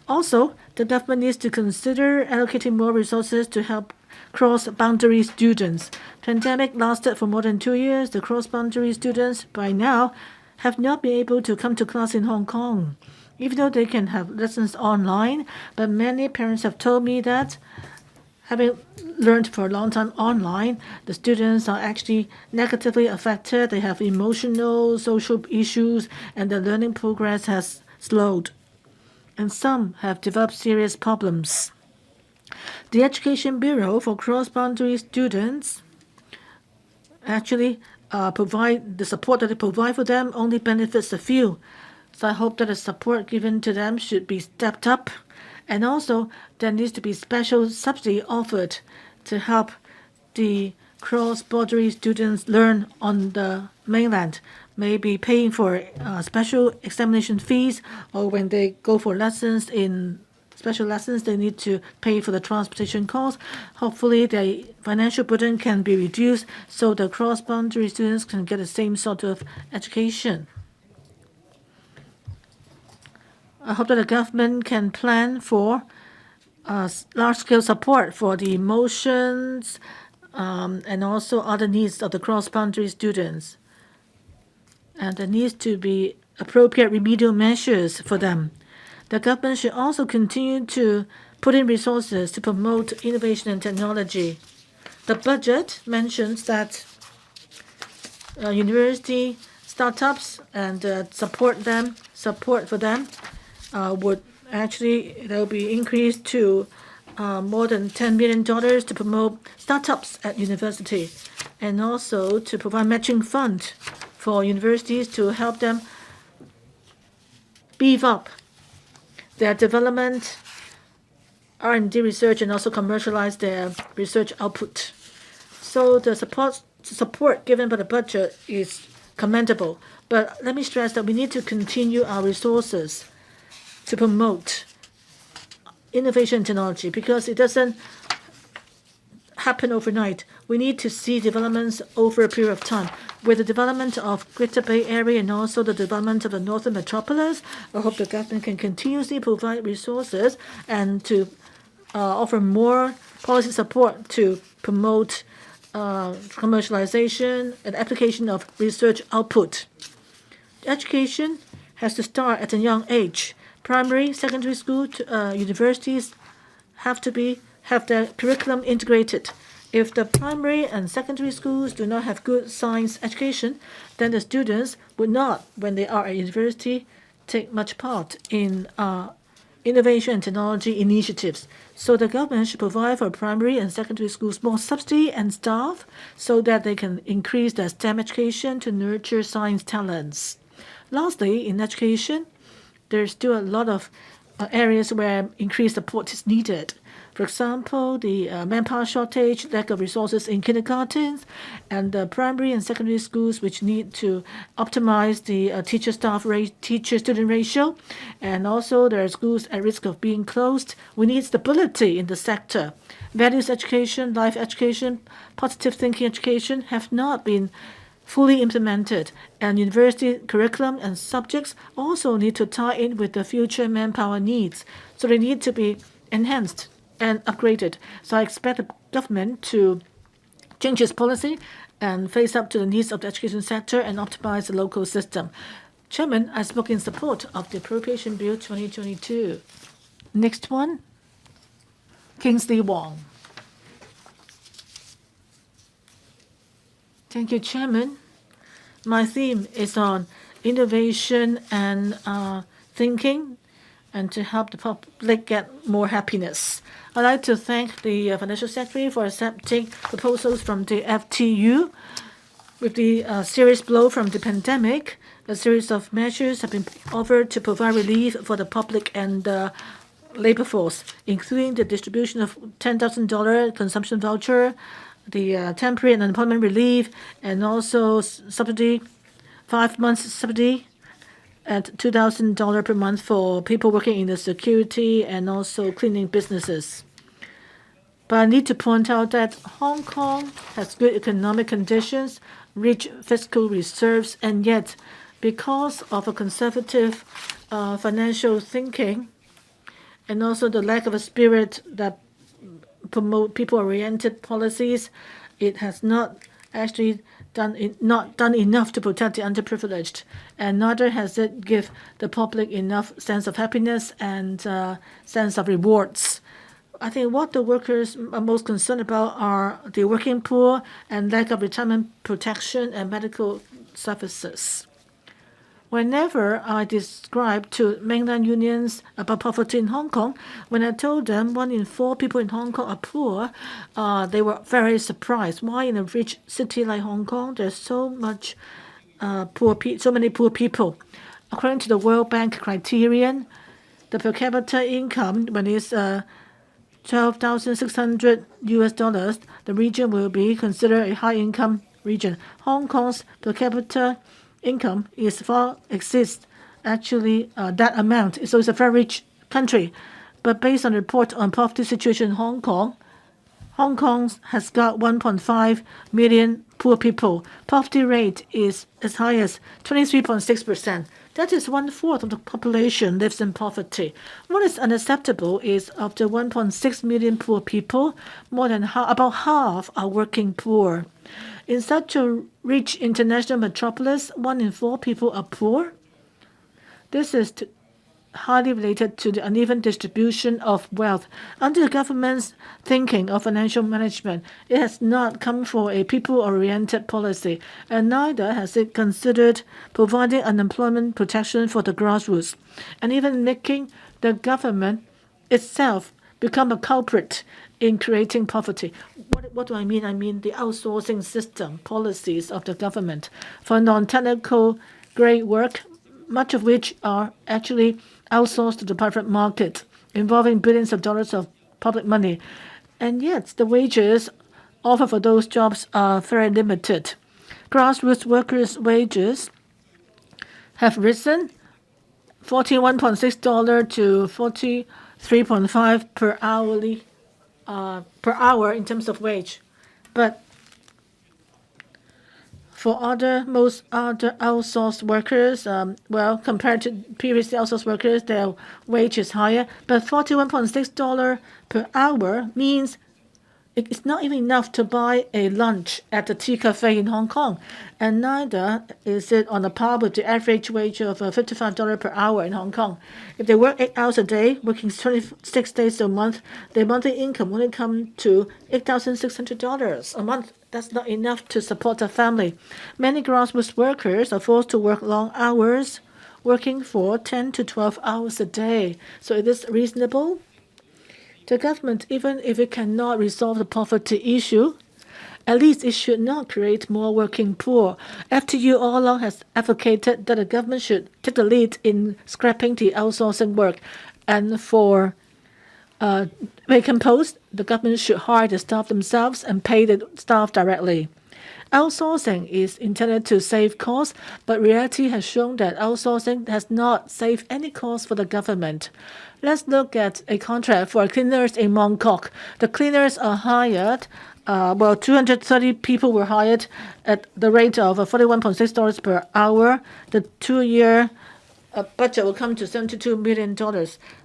Also, the government needs to consider allocating more resources to help cross-boundary students. Pandemic lasted for more than 2 years. The cross-boundary students by now have not been able to come to class in Hong Kong, even though they can have lessons online. But many parents have told me that having learned for a long time online, the students are actually negatively affected. They have emotional, social issues, and their learning progress has slowed. And some have developed serious problems. The Education Bureau for cross-boundary students actually provide the support that they provide for them only benefits a few. So I hope that the support given to them should be stepped up. And also there needs to be special subsidy offered to help the cross-boundary students learn on the mainland, maybe paying for special examination fees, or when they go for lessons in special lessons, they need to pay for the transportation costs. Hopefully, the financial burden can be reduced so the cross-boundary students can get the same sort of education. I hope that the government can plan for large-scale support for the emotions and also other needs of the cross-boundary students. And there needs to be appropriate remedial measures for them. The government should also continue to put in resources to promote innovation and technology. The budget mentions that university startups and support for them would actually, they'll be increased to more than $10 million to promote startups at university, and also to provide matching fund for universities to help them beef up their development, R&D research, and also commercialize their research output. So the support given by the budget is commendable. But let me stress that we need to continue our resources to promote innovation and technology, because it doesn't happen overnight. We need to see developments over a period of time. With the development of Greater Bay Area and also the development of the Northern Metropolis, I hope the government can continuously provide resources and to offer more policy support to promote commercialization and application of research output. Education has to start at a young age. Primary, secondary school, universities have their curriculum integrated. If the primary and secondary schools do not have good science education, then the students would not, when they are at university, take much part in innovation and technology initiatives. So the government should provide for primary and secondary schools more subsidy and staff so that they can increase their STEM education to nurture science talents. Lastly, in education, there's still a lot of areas where increased support is needed. For example, the manpower shortage, lack of resources in kindergartens, and the primary and secondary schools, which need to optimize the teacher-student ratio. And also, there are schools at risk of being closed. We need stability in the sector. Values education, life education, positive thinking education have not been fully implemented, and university curriculum and subjects also need to tie in with the future manpower needs. So they need to be enhanced and upgraded. So I expect the government to change its policy and face up to the needs of the education sector and optimize the local system. Chairman, I spoke in support of the Appropriation Bill 2022. Next one, Kingsley Wong. Thank you, Chairman. My theme is on innovation and thinking, and to help the public get more happiness. I'd like to thank the Financial Secretary for accepting proposals from the FTU. With the serious blow from the pandemic, a series of measures have been offered to provide relief for the public and the labor force, including the distribution of $10,000 consumption voucher, the temporary and unemployment relief, and also subsidy, 5 months subsidy, at $2,000 per month for people working in the security and also cleaning businesses. But I need to point out that Hong Kong has good economic conditions, rich fiscal reserves, and yet, because of a conservative financial thinking and also the lack of a spirit that promote people-oriented policies, it has not actually not done enough to protect the underprivileged, and neither has it give the public enough sense of happiness and sense of rewards. I think what the workers are most concerned about are the working poor and lack of retirement protection and medical services. Whenever I describe to mainland unions about poverty in Hong Kong, when I told them 1 in 4 people in Hong Kong are poor, they were very surprised. Why in a rich city like Hong Kong there's so many poor people? According to the World Bank criterion, the per capita income when it's $12,600, the region will be considered a high-income region. Hong Kong's per capita income is far exceeds actually that amount. So it's a very rich country. But based on a report on poverty situation in Hong Kong has got 1.5 million poor people. Poverty rate is as high as 23.6%. That is 1/4 of the population lives in poverty. What is unacceptable is of the 1.6 million poor people, more than about half are working poor. In such a rich international metropolis, 1 in 4 people are poor. This is highly related to the uneven distribution of wealth. Under the government's thinking of financial management, it has not come for a people-oriented policy, and neither has it considered providing unemployment protection for the grassroots, and even making the government itself become a culprit in creating poverty. What do I mean? I mean the outsourcing system policies of the government for non-technical grade work, much of which are actually outsourced to the private market, involving billions of dollars of public money. And yet the wages offered for those jobs are very limited. Grassroots workers' wages have risen $41.6 to $43.5 per hour in terms of wage. But for most other outsourced workers, compared to previously outsourced workers, their wage is higher. But $41.6 per hour means it's not even enough to buy a lunch at the tea cafe in Hong Kong, and neither is it on a par with the average wage of $55 per hour in Hong Kong. If they work 8 hours a day, working 26 days a month, their monthly income only come to $8,600 a month. That's not enough to support a family. Many grassroots workers are forced to work long hours, working for 10 to 12 hours a day. So it is reasonable. The government, even if it cannot resolve the poverty issue, at least it should not create more working poor. FTU all along has advocated that the government should take the lead in scrapping the outsourcing work. And for vacant posts, the government should hire the staff themselves and pay the staff directly. Outsourcing is intended to save costs, but reality has shown that outsourcing has not saved any cost for the government. Let's look at a contract for cleaners in Mong Kok. The cleaners are hired, 230 people were hired at the rate of $41.6 per hour. The 2-year budget will come to $72 million.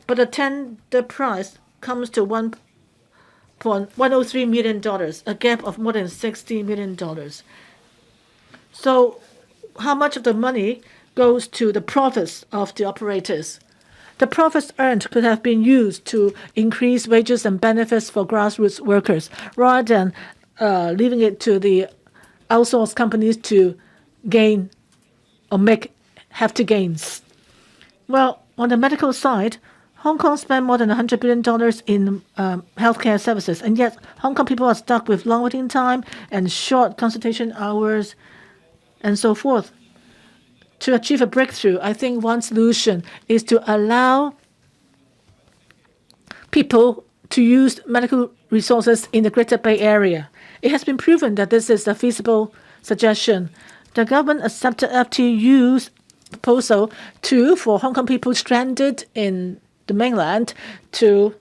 But the tender price comes to $1.103 million, a gap of more than $60 million. So how much of the money goes to the profits of the operators? The profits earned could have been used to increase wages and benefits for grassroots workers, rather than leaving it to the outsourced companies to gain or make hefty gains. Well, on the medical side, Hong Kong spent more than $100 billion in healthcare services, and yet Hong Kong people are stuck with long waiting time and short consultation hours and so forth. To achieve a breakthrough, I think one solution is to allow people to use medical resources in the Greater Bay Area. It has been proven that this is a feasible suggestion. The government accepted FTU's proposal for Hong Kong people stranded in the mainland to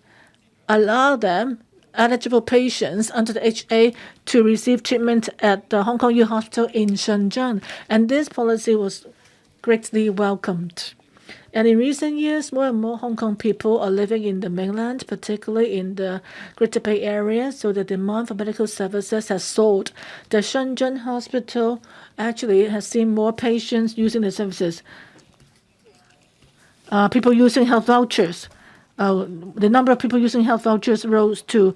allow them, eligible patients under the HA, to receive treatment at the Hong Kong U Hospital in Shenzhen. And this policy was greatly welcomed. And in recent years, more and more Hong Kong people are living in the mainland, particularly in the Greater Bay Area, so the demand for medical services has soared. The Shenzhen Hospital actually has seen more patients using the services. People using health vouchers. The number of people using health vouchers rose to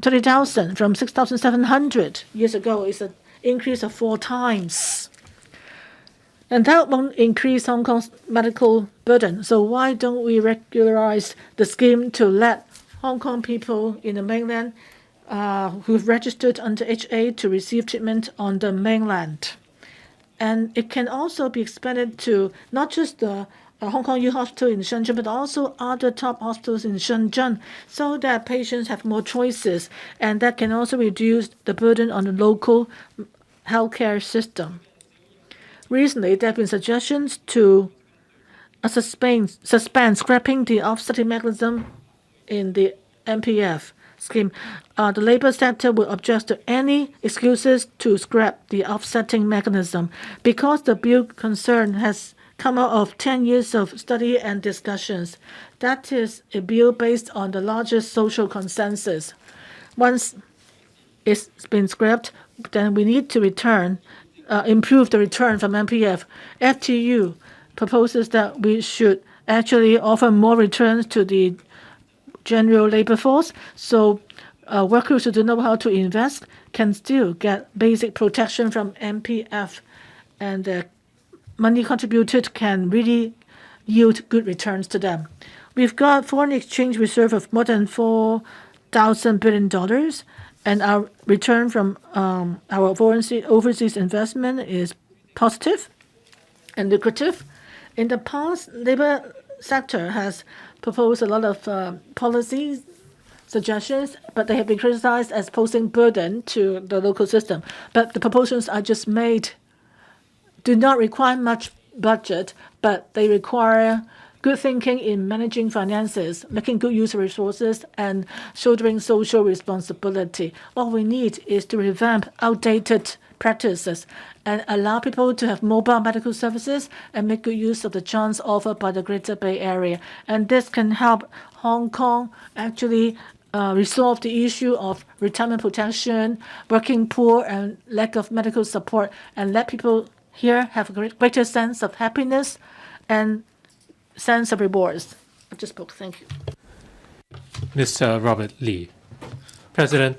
30,000 from 6,700 years ago. It's an increase of 4 times. And that won't increase Hong Kong's medical burden. So why don't we regularize the scheme to let Hong Kong people in the mainland who've registered under HA to receive treatment on the mainland? And it can also be expanded to not just the Hong Kong U Hospital in Shenzhen, but also other top hospitals in Shenzhen, so that patients have more choices, and that can also reduce the burden on the local healthcare system. Recently, there have been suggestions to suspend scrapping the offsetting mechanism in the MPF scheme. The labor sector will object to any excuses to scrap the offsetting mechanism because the bill concern has come out of 10 years of study and discussions. That is a bill based on the largest social consensus. Once it's been scrapped, then we need to improve the return from MPF. FTU proposes that we should actually offer more returns to the general labor force, so workers who do know how to invest can still get basic protection from MPF, and the money contributed can really yield good returns to them. We've got foreign exchange reserve of more than $4,000 billion, and our return from our overseas investment is positive and lucrative. In the past, labor sector has proposed a lot of policy suggestions, but they have been criticized as posing burden to the local system. But the proposals I just made do not require much budget, but they require good thinking in managing finances, making good use of resources, and shouldering social responsibility. All we need is to revamp outdated practices and allow people to have mobile medical services and make good use of the chance offered by the Greater Bay Area. And this can help Hong Kong actually resolve the issue of retirement protection, working poor, and lack of medical support, and let people here have a greater sense of happiness and sense of rewards. I just spoke. Thank you. Mr. Robert Lee. President,